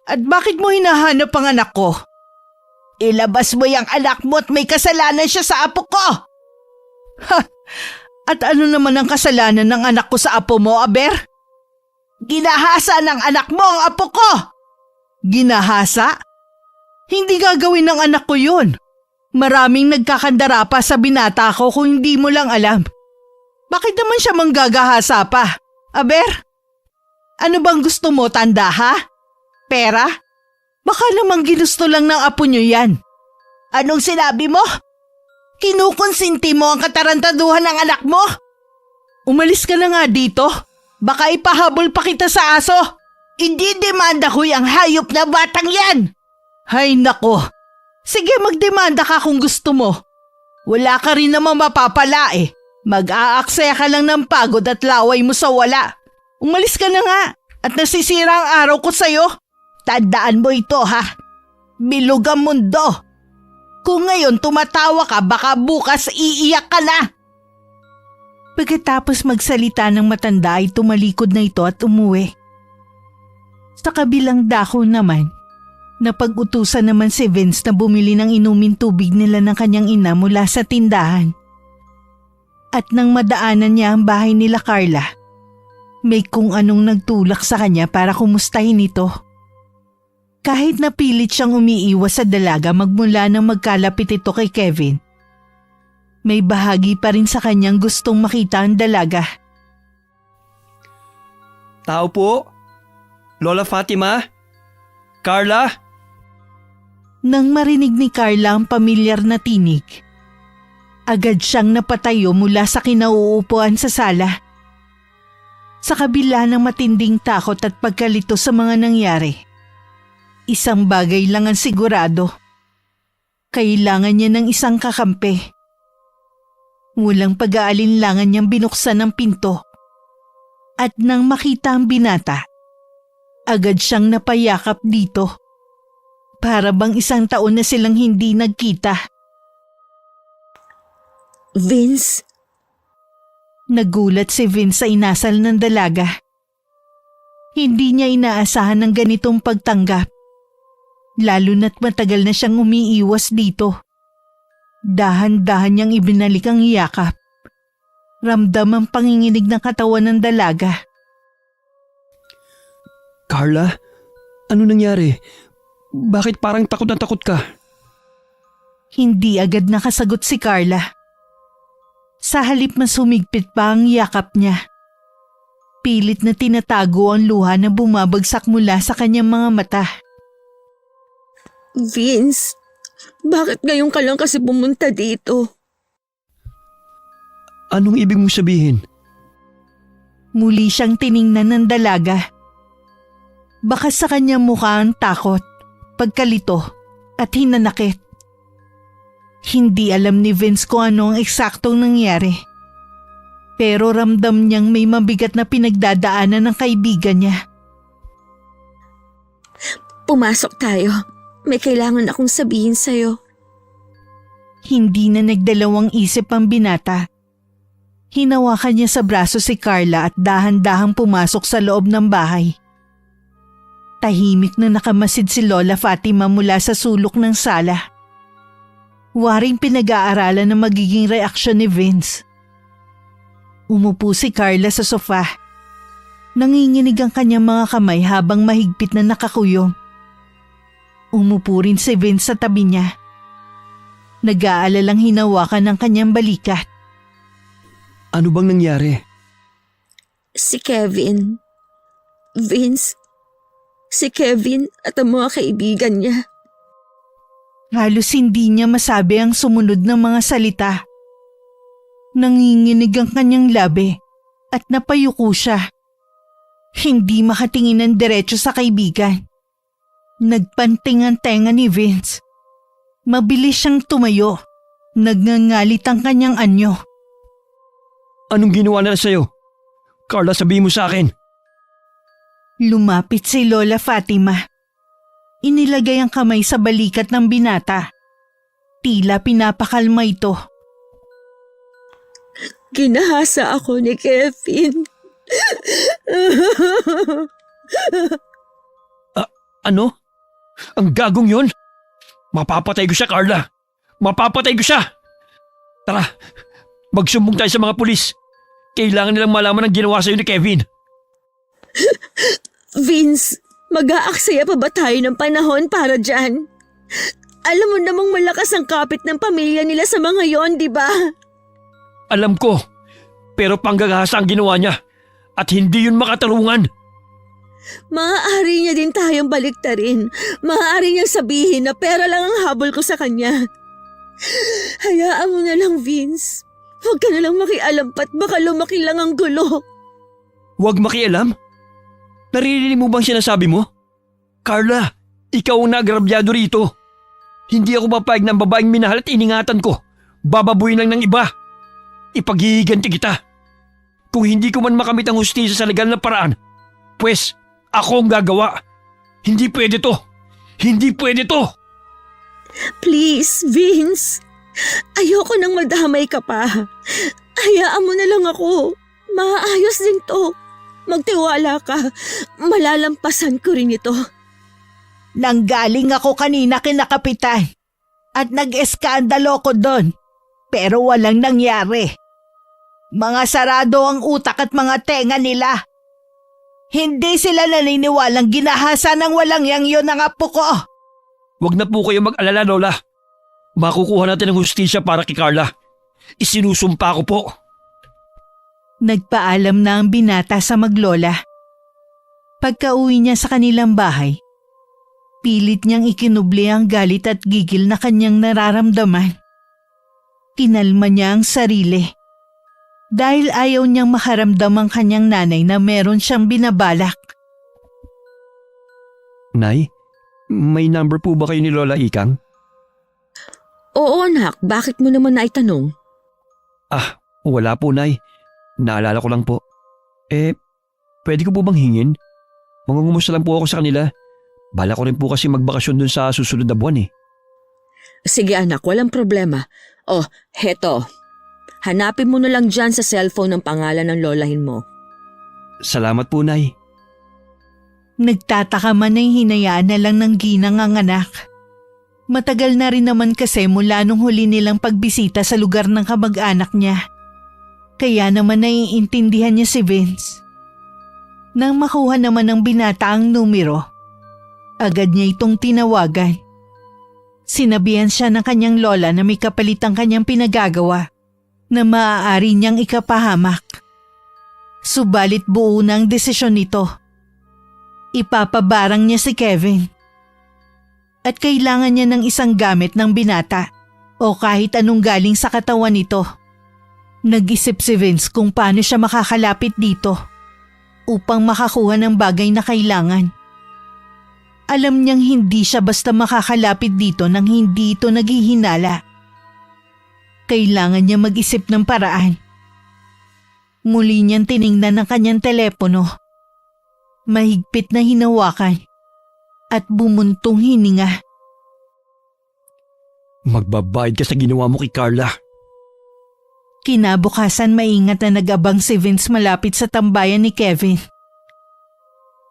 At bakit mo hinahanap ang anak ko? Ilabas mo yung anak mo at may kasalanan siya sa apo ko! Ha! At ano naman ang kasalanan ng anak ko sa apo mo, Aber? Ginahasa ng anak mo ang apo ko! Ginahasa? Hindi gagawin ng anak ko yun. Maraming nagkakandara pa sa binata ko kung hindi mo lang alam. Bakit naman siya manggagahasa pa? Aber? Ano bang gusto mo, tanda ha? Pera? Baka namang ginusto lang ng apo niyo yan. Anong sinabi mo? Kinukonsinti mo ang katarantaduhan ng anak mo? Umalis ka na nga dito. Baka ipahabol pa kita sa aso. Hindi demanda ko yung hayop na batang yan. Hay nako. Sige, magdemanda ka kung gusto mo. Wala ka rin naman mapapala eh. Mag-aaksaya ka lang ng pagod at laway mo sa wala. Umalis ka na nga at nasisira ang araw ko sa'yo. Tandaan mo ito ha. Bilog ang mundo. Kung ngayon tumatawa ka, baka bukas iiyak ka na. Pagkatapos magsalita ng matanda ay tumalikod na ito at umuwi. Sa kabilang dako naman, napag-utusan naman si Vince na bumili ng inumin tubig nila ng kanyang ina mula sa tindahan. At nang madaanan niya ang bahay nila Carla, may kung anong nagtulak sa kanya para kumustahin ito. Kahit napilit siyang umiiwas sa dalaga magmula nang magkalapit ito kay Kevin, may bahagi pa rin sa kanyang gustong makita ang dalaga. Tao po? Lola Fatima? Carla? Nang marinig ni Carla ang pamilyar na tinig, agad siyang napatayo mula sa kinauupuan sa sala. Sa kabila ng matinding takot at pagkalito sa mga nangyari, isang bagay lang ang sigurado. Kailangan niya ng isang kakampi. Walang pag-aalinlangan niyang binuksan ang pinto. At nang makita ang binata, agad siyang napayakap dito. Para bang isang taon na silang hindi nagkita. Vince? Nagulat si Vince sa inasal ng dalaga. Hindi niya inaasahan ng ganitong pagtanggap. Lalo na't matagal na siyang umiiwas dito. Dahan-dahan niyang ibinalik ang yakap. Ramdam ang panginginig ng katawan ng dalaga. Carla? Ano nangyari? Bakit parang takot na takot ka? Hindi agad nakasagot si Carla. Sa halip mas humigpit pa ang yakap niya. Pilit na tinatago ang luha na bumabagsak mula sa kanyang mga mata. Vince, bakit ngayon ka lang kasi pumunta dito? Anong ibig mong sabihin? Muli siyang tiningnan ng dalaga. Baka sa kanyang mukha ang takot, pagkalito at hinanakit. Hindi alam ni Vince kung ano ang eksaktong nangyari. Pero ramdam niyang may mabigat na pinagdadaanan ng kaibigan niya. Pumasok tayo. May kailangan akong sabihin sa'yo. Hindi na nagdalawang isip ang binata. Hinawakan niya sa braso si Carla at dahan-dahang pumasok sa loob ng bahay. Tahimik na nakamasid si Lola Fatima mula sa sulok ng sala. Waring pinag-aaralan ng magiging reaksyon ni Vince. Umupo si Carla sa sofa. Nanginginig ang kanyang mga kamay habang mahigpit na nakakuyong. Umupo rin si Vince sa tabi niya. Nag-aalalang hinawakan ng kanyang balikat. Ano bang nangyari? Si Kevin. Vince. Si Kevin at ang mga kaibigan niya. Halos hindi niya masabi ang sumunod ng mga salita. Nanginginig ang kanyang labi at napayuko siya. Hindi makatingin ng diretso sa kaibigan. Nagpanting ang tenga ni Vince. Mabilis siyang tumayo. Nagngangalit ang kanyang anyo. Anong ginawa nila sa'yo? Carla, sabihin mo sa akin. Lumapit si Lola Fatima. Inilagay ang kamay sa balikat ng binata. Tila pinapakalma ito. Ginahasa ako ni Kevin. Ano? Ang gagong yun? Mapapatay ko siya, Carla. Mapapatay ko siya. Tara, magsumbong tayo sa mga pulis. Kailangan nilang malaman ang ginawa sa'yo ni Kevin. Vince, mag-aaksaya pa ba tayo ng panahon para dyan? Alam mo namang malakas ang kapit ng pamilya nila sa mga yon, di ba? Alam ko, pero panggagahasa ang ginawa niya at hindi yun makatarungan. Maaari niya din tayong baliktarin. Maaari niyang sabihin na pera lang ang habol ko sa kanya. Hayaan mo na lang, Vince. Huwag ka na lang makialam pa't baka lumaki lang ang gulo. Huwag makialam. Naririnig mo bang sinasabi mo? Carla, ikaw ang nagrabyado rito. Hindi ako papayag ng babaeng minahal at iningatan ko. Bababuin lang ng iba. Ipaghihiganti kita. Kung hindi ko man makamit ang hustisya sa legal na paraan, pues ako ang gagawa. Hindi pwede to. Hindi pwede to. Please, Vince. Ayoko nang madamay ka pa. Hayaan mo na lang ako. Maayos din to. Magtiwala ka. Malalampasan ko rin ito. Nanggaling ako kanina kina Kapitan at nag-eskandalo ko doon. Pero walang nangyari. Mga sarado ang utak at mga tenga nila. Hindi sila naniniwalang ginahasa ng walang yang yun ang apo ko. Huwag na po kayo mag-alala, Lola. Makukuha natin ang hustisya para kay Carla. Isinusumpa ko po. Nagpaalam na ang binata sa maglola. Pagka-uwi niya sa kanilang bahay, pilit niyang ikinubli ang galit at gigil na kanyang nararamdaman. Kinalma niya ang sarili. Dahil ayaw niyang makaramdam ang kanyang nanay na meron siyang binabalak. Nay, may number po ba kayo ni Lola Ikang? Oo anak, bakit mo naman naitanong? Wala po, Nay. Naalala ko lang po. Pwede ko po bang hingin? Mangungumusta lang po ako sa kanila. Bala ko rin po kasi magbakasyon dun sa susunod na buwan eh. Sige anak, walang problema. Oh, heto. Hanapin mo na lang dyan sa cellphone ang pangalan ng lolahin mo. Salamat po, Nay. Nagtataka man ay hinayaan na lang ng ginang ang anak. Matagal na rin naman kasi mula nung huli nilang pagbisita sa lugar ng kamag-anak niya. Kaya naman naiintindihan niya si Vince. Nang makuha naman ng binata ang numero, agad niya itong tinawagan. Sinabihan siya ng kanyang lola na may kapalit ang kanyang pinagagawa na maaari niyang ikapahamak. Subalit buo na ang desisyon nito. Ipapabarang niya si Kevin. At kailangan niya ng isang gamit ng binata o kahit anong galing sa katawan nito. Nag-isip si Vince kung paano siya makakalapit dito upang makakuha ng bagay na kailangan. Alam niyang hindi siya basta makakalapit dito nang hindi ito naghihinala. Kailangan niya mag-isip ng paraan. Muli niyang tiningnan ang kanyang telepono. Mahigpit na hinawakan at bumuntong hininga. Magbabayad ka sa ginawa mo kay Carla. Kinabukasan maingat na nag-abang si Vince malapit sa tambayan ni Kevin.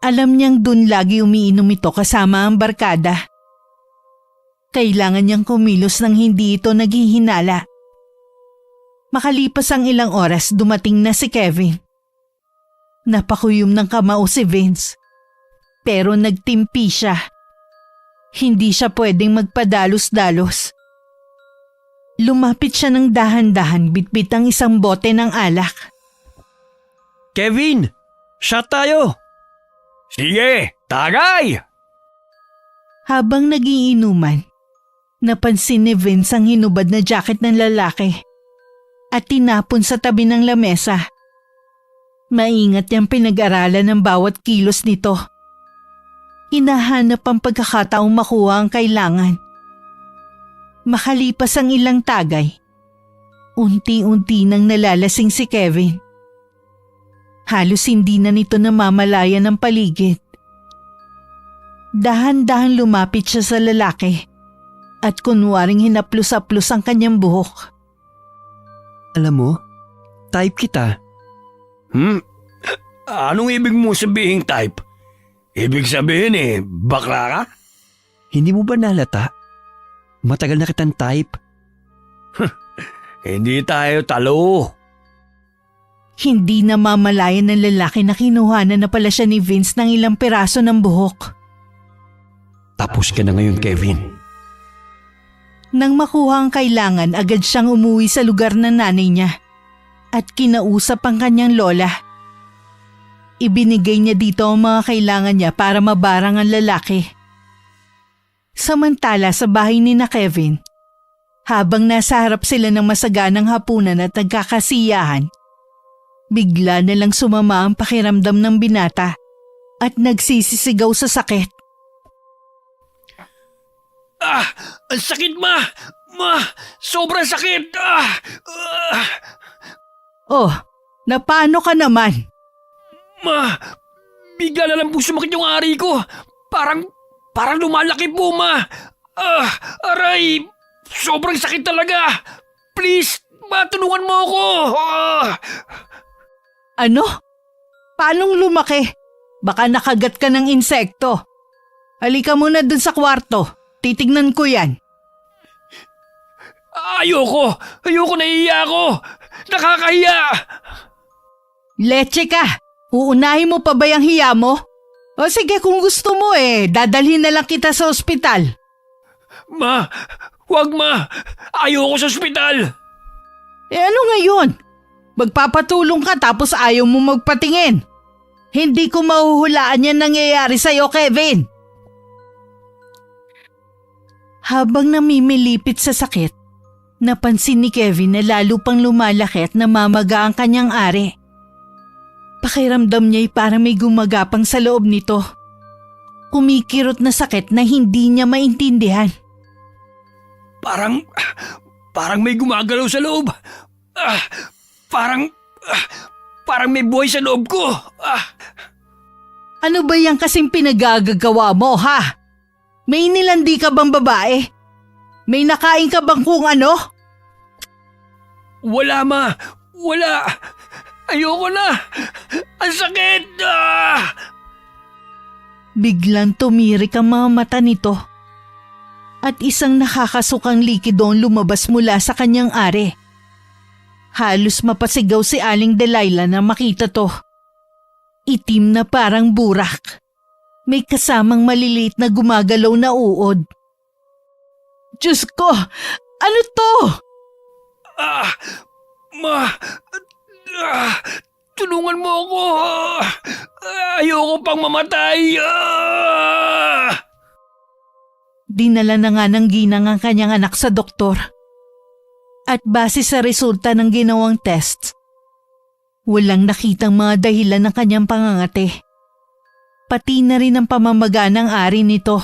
Alam niyang dun lagi umiinom ito kasama ang barkada. Kailangan niyang kumilos nang hindi ito naghihinala. Makalipas ang ilang oras dumating na si Kevin. Napakuyom ng kamao si Vince. Pero nagtimpi siya. Hindi siya pwedeng magpadalos-dalos. Lumapit siya ng dahan-dahan bitbit ang isang bote ng alak. Kevin! Shot tayo! Sige, tagay! Habang nagiinuman, napansin ni Vince ang hinubad na jacket ng lalaki at tinapon sa tabi ng lamesa. Maingat niyang pinag-aralan ng bawat kilos nito. Hinahanap ang pagkakataong makuha ang kailangan. Makalipas ang ilang tagay, unti-unti nang nalalasing si Kevin. Halos hindi na nito namamalayan ng paligid. Dahan-dahan lumapit siya sa lalaki at kunwaring hinaplos-aplos ang kanyang buhok. Alam mo, type kita. Anong ibig mo sabihin type? Ibig sabihin bakla ka? Hindi mo ba nalata? Matagal na kitang type. Hindi tayo talo. Hindi namamalayan ng lalaki na kinuhanan na pala siya ni Vince ng ilang piraso ng buhok. Tapos ka na ngayon, Kevin. Nang makuha ang kailangan, agad siyang umuwi sa lugar ng nanay niya at kinausap ang kanyang lola. Ibinigay niya dito ang mga kailangan niya para mabarang ang lalaki. Samantala sa bahay ni na Kevin, habang nasa harap sila ng masaganang hapunan at nagkakasiyahan, bigla na lang sumama ang pakiramdam ng binata at nagsisisigaw sa sakit. Ang sakit, ma! Ma! Sobrang sakit! Oh, napano ka naman? Ma! Bigla na lang po sumakit yung ari ko. Parang lumalaki po, ma. Aray! Sobrang sakit talaga. Please, ma, tulungan mo ako. Ano? Paanong lumaki? Baka nakagat ka ng insekto. Halika muna dun sa kwarto. Titignan ko yan. Ayoko, nahihiya ako. Nakakahiya. Leche ka! Uunahin mo pa ba yung hiya mo? O sige, kung gusto mo dadalhin na lang kita sa ospital. Ma, wag, ma. Ayoko sa ospital. Ano ngayon? Magpapatulong ka tapos ayaw mo magpatingin. Hindi ko mahuhulaan yan nangyayari sa'yo, Kevin. Habang namimilipit sa sakit, napansin ni Kevin na lalo pang lumalaki at namamaga ang kanyang ari. Pakiramdam niya'y parang may gumagapang sa loob nito. Kumikirot na sakit na hindi niya maintindihan. Parang may gumagalaw sa loob. Parang may buhay sa loob ko. Ano ba yan kasing pinagagagawa mo, ha? May nilandi ka bang babae? May nakain ka bang kung ano? Wala, ma. Wala. Ayoko na. Ang sakit. Biglang tumirik ang mga mata nito at isang nakakasukang likido ang lumabas mula sa kanyang ari. Halos mapasigaw si Aling Delilah na makita to. Itim na parang burak. May kasamang maliliit na gumagalaw na uod. Diyos ko! Ano to? Ma! Tulungan mo ako! Ayoko pang mamatay! Dinala na nga ng ginang ang kanyang anak sa doktor. At base sa resulta ng ginawang test, walang nakitang mga dahilan ng kanyang pangangate. Pati na rin ang pamamaga ng ari nito.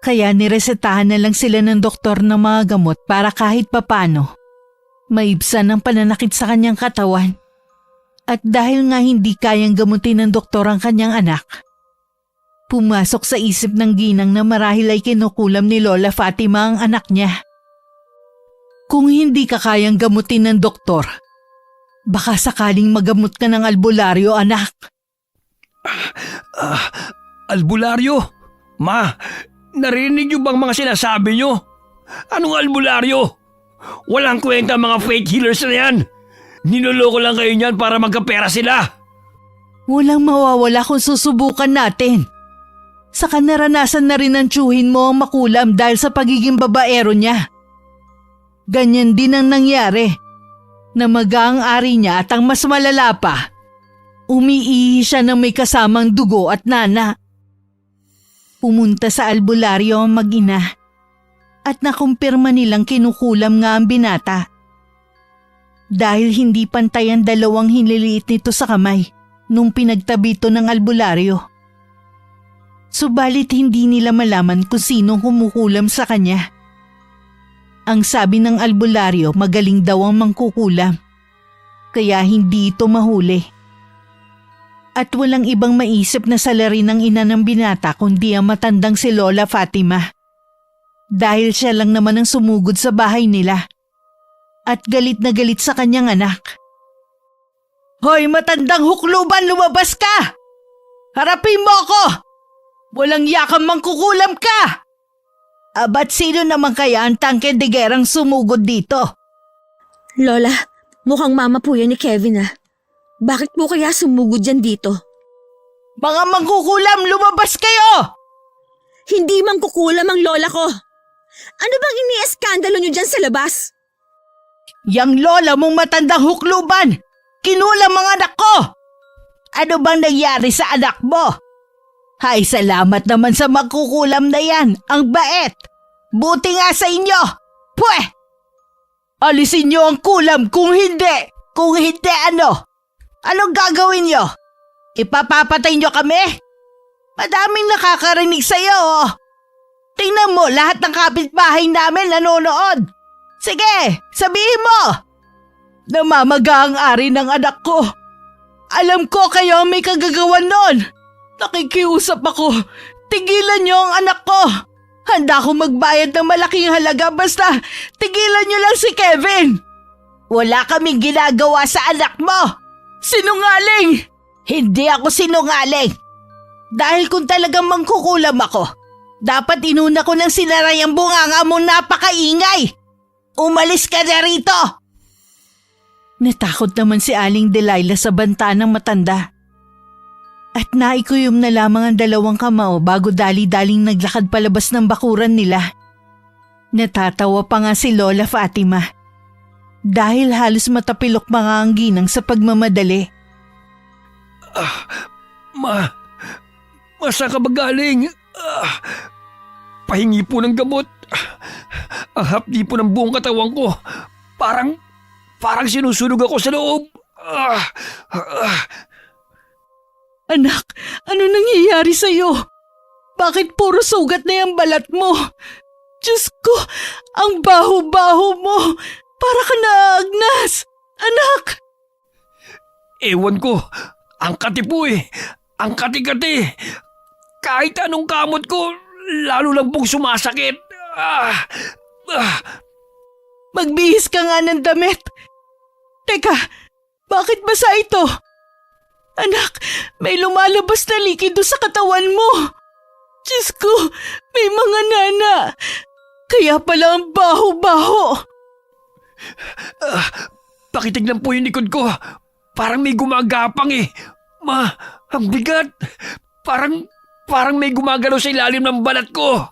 Kaya niresetahan na lang sila ng doktor ng mga gamot para kahit papano maibsan ang pananakit sa kanyang katawan. At dahil nga hindi kayang gamutin ng doktor ang kanyang anak, pumasok sa isip ng ginang na marahil ay kinukulam ni Lola Fatima ang anak niya. Kung hindi ka kayang gamutin ng doktor, baka sakaling magamot ka ng albularyo, anak. Albularyo? Ma, narinig niyo bang mga sinasabi niyo? Anong albularyo? Walang kwenta mga fake healers na yan. Niloloko lang kayo niyan para magkapera sila. Walang mawawala kung susubukan natin. Saka naranasan na rin ang tiyuhin mo ang makulam dahil sa pagiging babaero niya. Ganyan din ang nangyari. Namaga ang ari niya at ang mas malala pa, umiihi siya ng may kasamang dugo at nana. Pumunta sa albularyo ang mag-ina at nakumpirma nilang kinukulam nga ang binata. Dahil hindi pantay ang dalawang hinliliit nito sa kamay nung pinagtabi ito ng albularyo. Subalit hindi nila malaman kung sinong kumukulam sa kanya Ang sabi ng albularyo, magaling daw ang mangkukulam. Kaya hindi ito mahuli. At walang ibang maisip na salarin ng ina ng binata kundi ang matandang si Lola Fatima. Dahil siya lang naman ang sumugod sa bahay nila. At galit na galit sa kanyang anak. Hoy, matandang hukluban, lumabas ka! Harapin mo ako! Walang yakang mangkukulam ka! Abat sino naman kaya ang tangke-digerang sumugod dito? Lola, mukhang mama po yan ni Kevin ah. Bakit po kaya sumugod yan dito? Mga mangkukulam, lumabas kayo! Hindi mang kukulam ang lola ko. Ano bang inieskandalo niyo dyan sa labas? Yang lola mong matandang hukluban! Kinulam mga anak ko! Ano bang nangyari sa anak mo? Hay, salamat naman sa magkukulam na yan. Ang bait. Buti nga sa inyo. Pweh! Alisin niyo ang kulam kung hindi. Kung hindi ano? Anong gagawin niyo? Ipapapatay niyo kami? Madaming nakakarinig sa'yo oh. Tingnan mo, lahat ng kapitbahay namin nanonood. Sige, sabihin mo. Namamaga ang ari ng anak ko. Alam ko kayo may kagagawan nun. Nakikiusap ako. Tigilan niyo ang anak ko. Handa akong magbayad ng malaking halaga basta tigilan niyo lang si Kevin. Wala kaming ginagawa sa anak mo. Sinungaling! Hindi ako sinungaling. Dahil kung talagang mangkukulam ako, dapat inuna ko ng sinaray ang bunganga mong napakaingay. Umalis ka na rito! Natakot naman si Aling Delilah sa banta ng matanda. At naikuyom na lamang ang dalawang kamao bago dali-daling naglakad palabas ng bakuran nila. Natatawa pa nga si Lola Fatima. Dahil halos matapilok mga ang ginang sa pagmamadali. Saan ka ba galing? Pahingi po ng gamot. Ang hapdi po ng buong katawan ko. Parang sinusunog ako sa loob. Anak, ano nangyayari sa'yo? Bakit puro sugat na yung balat mo? Diyos ko, ang baho-baho mo. Para ka naagnas. Anak! Ewan ko. Ang kati po eh. Ang kati-kati. Kahit anong kamot ko, lalo lang pong sumasakit. Magbihis ka nga ng damit. Teka, bakit basa ito? Anak, may lumalabas na likido sa katawan mo. Diyos ko, may mga nana. Kaya pala ang baho-baho. Pakitignan po yung likod ko. Parang may gumagapang eh. Ang bigat. Parang may gumagalaw sa ilalim ng balat ko.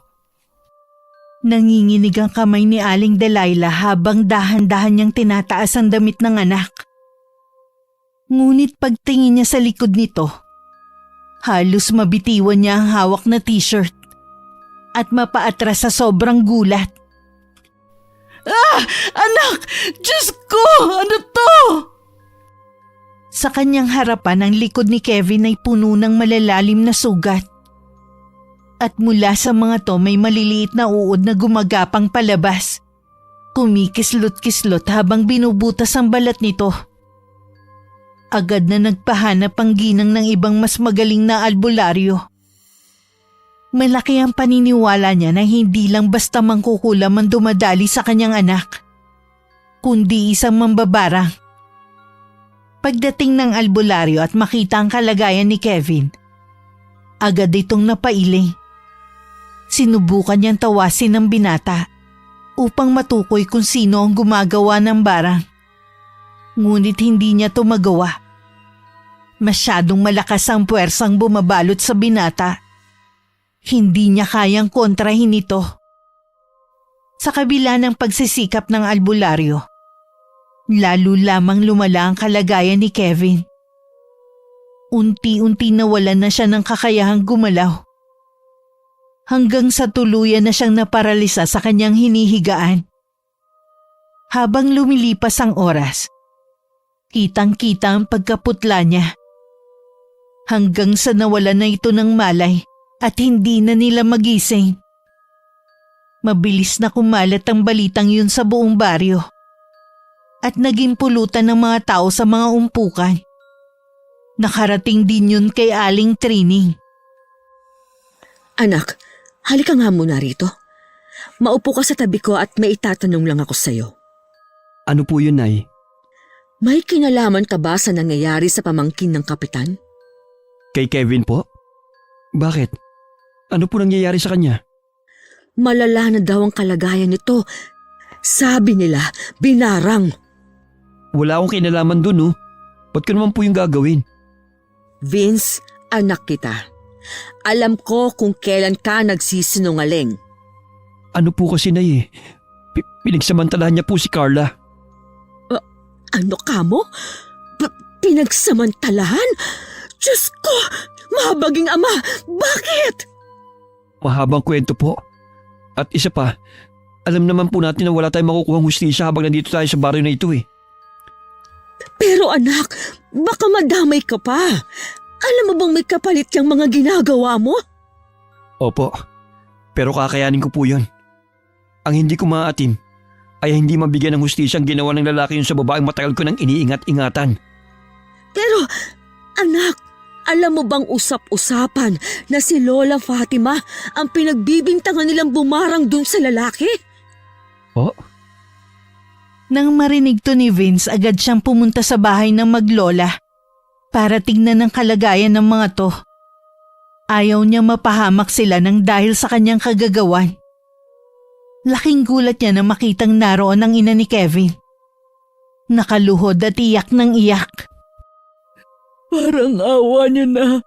Nanginginig ang kamay ni Aling Delilah habang dahan-dahan niyang tinataas ang damit ng anak. Ngunit pagtingin niya sa likod nito, halos mabitiwan niya ang hawak na t-shirt at mapaatras sa sobrang gulat. Anak! Diyos ko! Ano to? Sa kanyang harapan, ang likod ni Kevin ay puno ng malalalim na sugat. At mula sa mga to may maliliit na uod na gumagapang palabas. Kumikislot-kislot habang binubutas ang balat nito. Agad na nagpahanap ang ginang ng ibang mas magaling na albularyo. Malaki ang paniniwala niya na hindi lang basta mangkukulam ang dumadali sa kanyang anak, kundi isang mambabarang. Pagdating ng albularyo at makita ang kalagayan ni Kevin, agad itong napailing. Sinubukan niyang tawasin ng binata upang matukoy kung sino ang gumagawa ng barang. Ngunit hindi niya ito magawa. Masyadong malakas ang puwersang bumabalot sa binata. Hindi niya kayang kontrahin ito. Sa kabila ng pagsisikap ng albularyo, lalo lamang lumala ang kalagayan ni Kevin. Unti-unti nawalan na siya ng kakayahang gumalaw. Hanggang sa tuluyan na siyang naparalisa sa kanyang hinihigaan. Habang lumilipas ang oras, kitang-kita ang pagkaputla niya. Hanggang sa nawalan na ito ng malay at hindi na nila magising. Mabilis na kumalat ang balitang yun sa buong baryo. At naging pulutan ng mga tao sa mga umpukan. Nakarating din yun kay Aling Trining. Anak, halika nga muna rito. Maupo ka sa tabi ko at may itatanong lang ako sa'yo. Ano po yun, Nay? May kinalaman ka ba sa nangyayari sa pamangkin ng kapitan? Kay Kevin po? Bakit? Ano po nangyayari sa kanya? Malala na daw ang kalagayan nito. Sabi nila, binarang. Wala akong kinalaman dun, oh. Ba't ko naman po yung gagawin? Vince, anak kita. Alam ko kung kailan ka nagsisinungaling. Ano po kasi, Nay, eh? Pinagsamantalahan niya po si Carla. Ano ka mo? Pinagsamantalahan? Diyos ko! Mahabaging ama! Bakit? Mahabang kwento po. At isa pa, alam naman po natin na wala tayong makukuhang hustisya habang nandito tayo sa baryo na ito eh. Pero anak, baka madamay ka pa. Alam mo bang may kapalit yung mga ginagawa mo? Opo, pero kakayanin ko po yun. Ang hindi ko maaatim ay hindi mabigyan ng hustisya ang ginawa ng lalaki yun sa babaeng matagal ko nang iniingat-ingatan. Pero anak, alam mo bang usap-usapan na si Lola Fatima ang pinagbibintangan nilang bumarang dun sa lalaki? Oh? Nang marinig to ni Vince, agad siyang pumunta sa bahay ng maglola para tignan ang kalagayan ng mga to. Ayaw niya mapahamak sila nang dahil sa kanyang kagagawan. Laking gulat niya na makitang naroon ang ina ni Kevin. Nakaluhod at iyak ng iyak. Parang awa niyo na.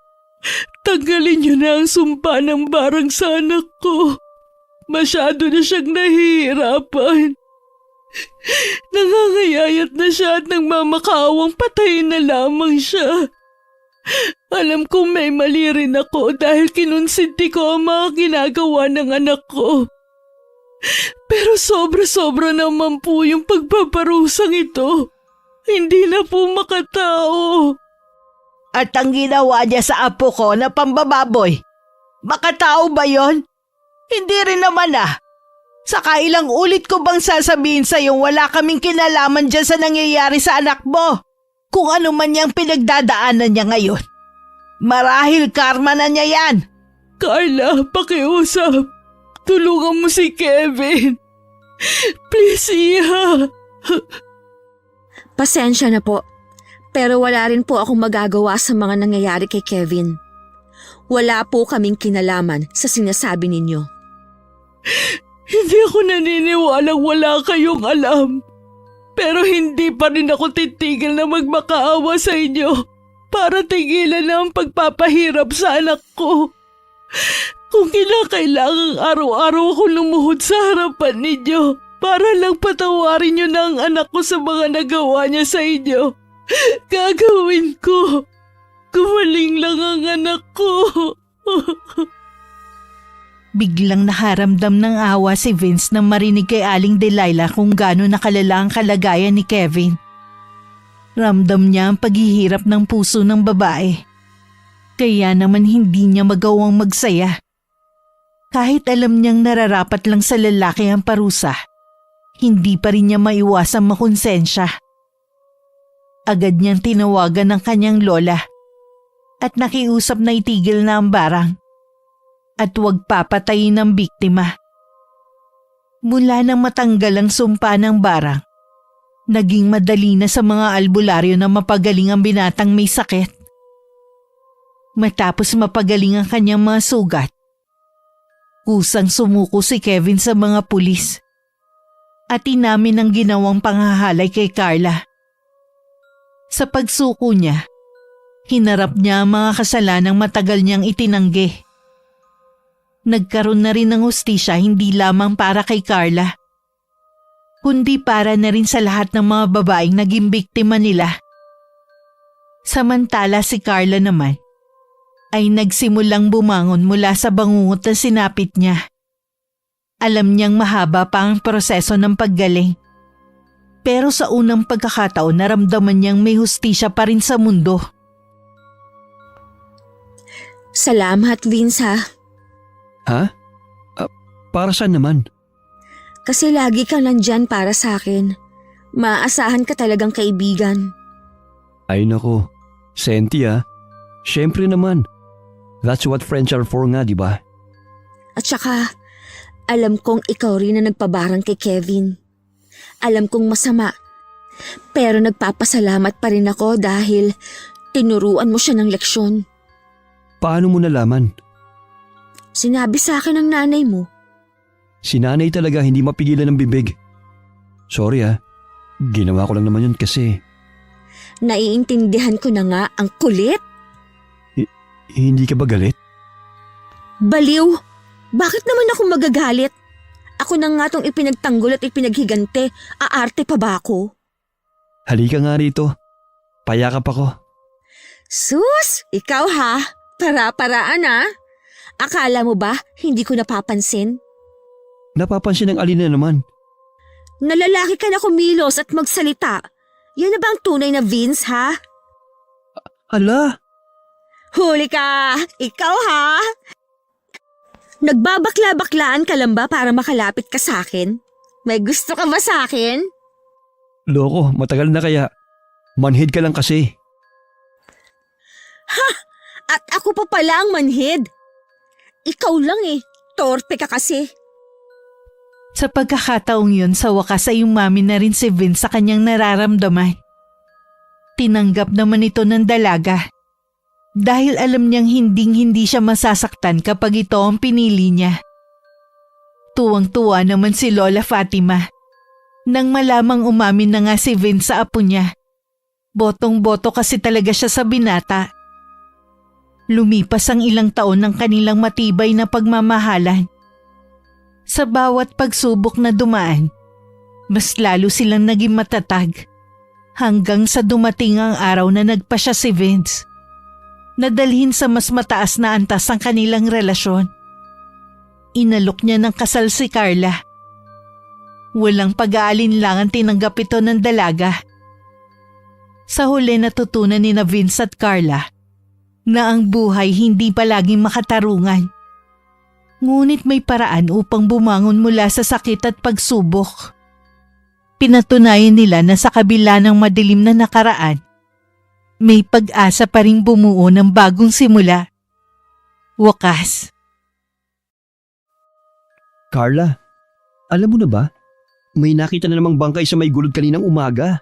Tanggalin niyo na ang sumpa ng barang sa anak ko. Masyado na siyang nahihirapan. Nangangayayat na siya at nagmamakaawang patayin na lamang siya. Alam kong may mali rin ako dahil kinonsinti ko ang mga ginagawa ng anak ko. Pero sobra-sobra naman po yung pagpaparusang ito. Hindi na po makatao. At ang ginawa niya sa apo ko na pambababoy, makatao ba yon? Hindi rin naman ah. Saka ilang ulit ko bang sasabihin sa'yo wala kaming kinalaman dyan sa nangyayari sa anak mo? Kung ano man niyang pinagdadaanan niya ngayon. Marahil karma na niya yan. Carla, pakiusap. Tulungan mo si Kevin. Please, Iha. Pasensya na po, pero wala rin po akong magagawa sa mga nangyayari kay Kevin. Wala po kaming kinalaman sa sinasabi ninyo. Hindi ako naniniwalang wala kayong alam. Pero hindi pa rin ako titigil na magmakaawa sa inyo para tigilan na ang pagpapahirap sa anak ko. Kung kinakailangang araw-araw ako lumuhod sa harapan ninyo para lang patawarin niyo na ang anak ko sa mga nagawa niya sa inyo, gagawin ko. Gumaling lang ang anak ko. Biglang nakaramdam ng awa si Vince nang marinig kay Aling Delilah kung gaano nakalala ang kalagayan ni Kevin. Ramdam niya ang paghihirap ng puso ng babae. Kaya naman hindi niya magawang magsaya. Kahit alam niyang nararapat lang sa lalaki ang parusa, hindi pa rin niya maiwasang makonsensya. Agad niyang tinawagan ng kanyang lola at nakiusap na itigil na ang barang at huwag papatayin ng biktima. Mula nang matanggal ang sumpa ng barang, naging madali na sa mga albularyo na mapagaling ang binatang may sakit. Matapos mapagaling ang kanyang mga sugat, kusang sumuko si Kevin sa mga pulis at inamin ang ginawang panghahalay kay Carla. Sa pagsuko niya, hinarap niya ang mga kasalanang matagal niyang itinanggi. Nagkaroon na rin ng hustisya hindi lamang para kay Carla, kundi para na rin sa lahat ng mga babaeng naging biktima nila. Samantala si Carla naman ay nagsimulang bumangon mula sa bangungot na sinapit niya. Alam niyang mahaba pa ang proseso ng paggaling. Pero sa unang pagkakataon naramdaman niyang may hustisya pa rin sa mundo. Salamat, Vince ha. Ha? Para saan naman? Kasi lagi kang nandyan para sa akin. Maaasahan ka talagang kaibigan. Ay nako, Senti Siyempre naman. That's what friends are for nga, di ba? At saka, alam kong ikaw rin na nagpabarang kay Kevin. Alam kong masama. Pero nagpapasalamat pa rin ako dahil tinuruan mo siya ng leksyon. Paano mo nalaman? Sinabi sa akin ng nanay mo. Si nanay talaga hindi mapigilan ng bibig. Sorry Ginawa ko lang naman yun kasi Naiintindihan ko na nga ang kulit. hindi ka ba galit? Baliw! Bakit naman ako magagalit? Ako na nga tong ipinagtanggol at ipinaghigante. Aarte pa ba ako? Halika nga rito. Payakap ako. Sus! Ikaw ha? Para-paraan Akala mo ba hindi ko napapansin? Napapansin ng alin na naman. Nalalaki ka na kumilos at magsalita. Yan na ba ang tunay na Vince ha? Ala! Huli ka! Ikaw ha? Nagbabakla-baklaan ka lang ba para makalapit ka sa akin? May gusto ka ba sa akin? Loko, matagal na kaya. Manhid ka lang kasi. At ako pa pala ang manhid. Ikaw lang torpe ka kasi. Sa pagkakataong yun, sa wakas ay umami na rin si Vince sa kanyang nararamdaman. Tinanggap naman ito ng dalaga. Dahil alam niyang hindi siya masasaktan kapag ito ang pinili niya. Tuwang-tuwa naman si Lola Fatima. Nang malamang umamin na nga si Vince sa apo niya. Botong-boto kasi talaga siya sa binata. Lumipas ang ilang taon ng kanilang matibay na pagmamahalan. Sa bawat pagsubok na dumaan, mas lalo silang naging matatag. Hanggang sa dumating ang araw na nagpa siya si Vince. Nadalhin sa mas mataas na antas ang kanilang relasyon. Inalok niya ng kasal si Carla. Walang pag-aalinlangan tinanggap ito ng dalaga. Sa huli natutunan ni na Vince at Carla na ang buhay hindi palaging makatarungan. Ngunit may paraan upang bumangon mula sa sakit at pagsubok. Pinatunayan nila na sa kabila ng madilim na nakaraan, may pag-asa pa ring bumuo ng bagong simula. Wakas. Carla, alam mo na ba? May nakita na namang bangkay sa may gulod kaninang umaga.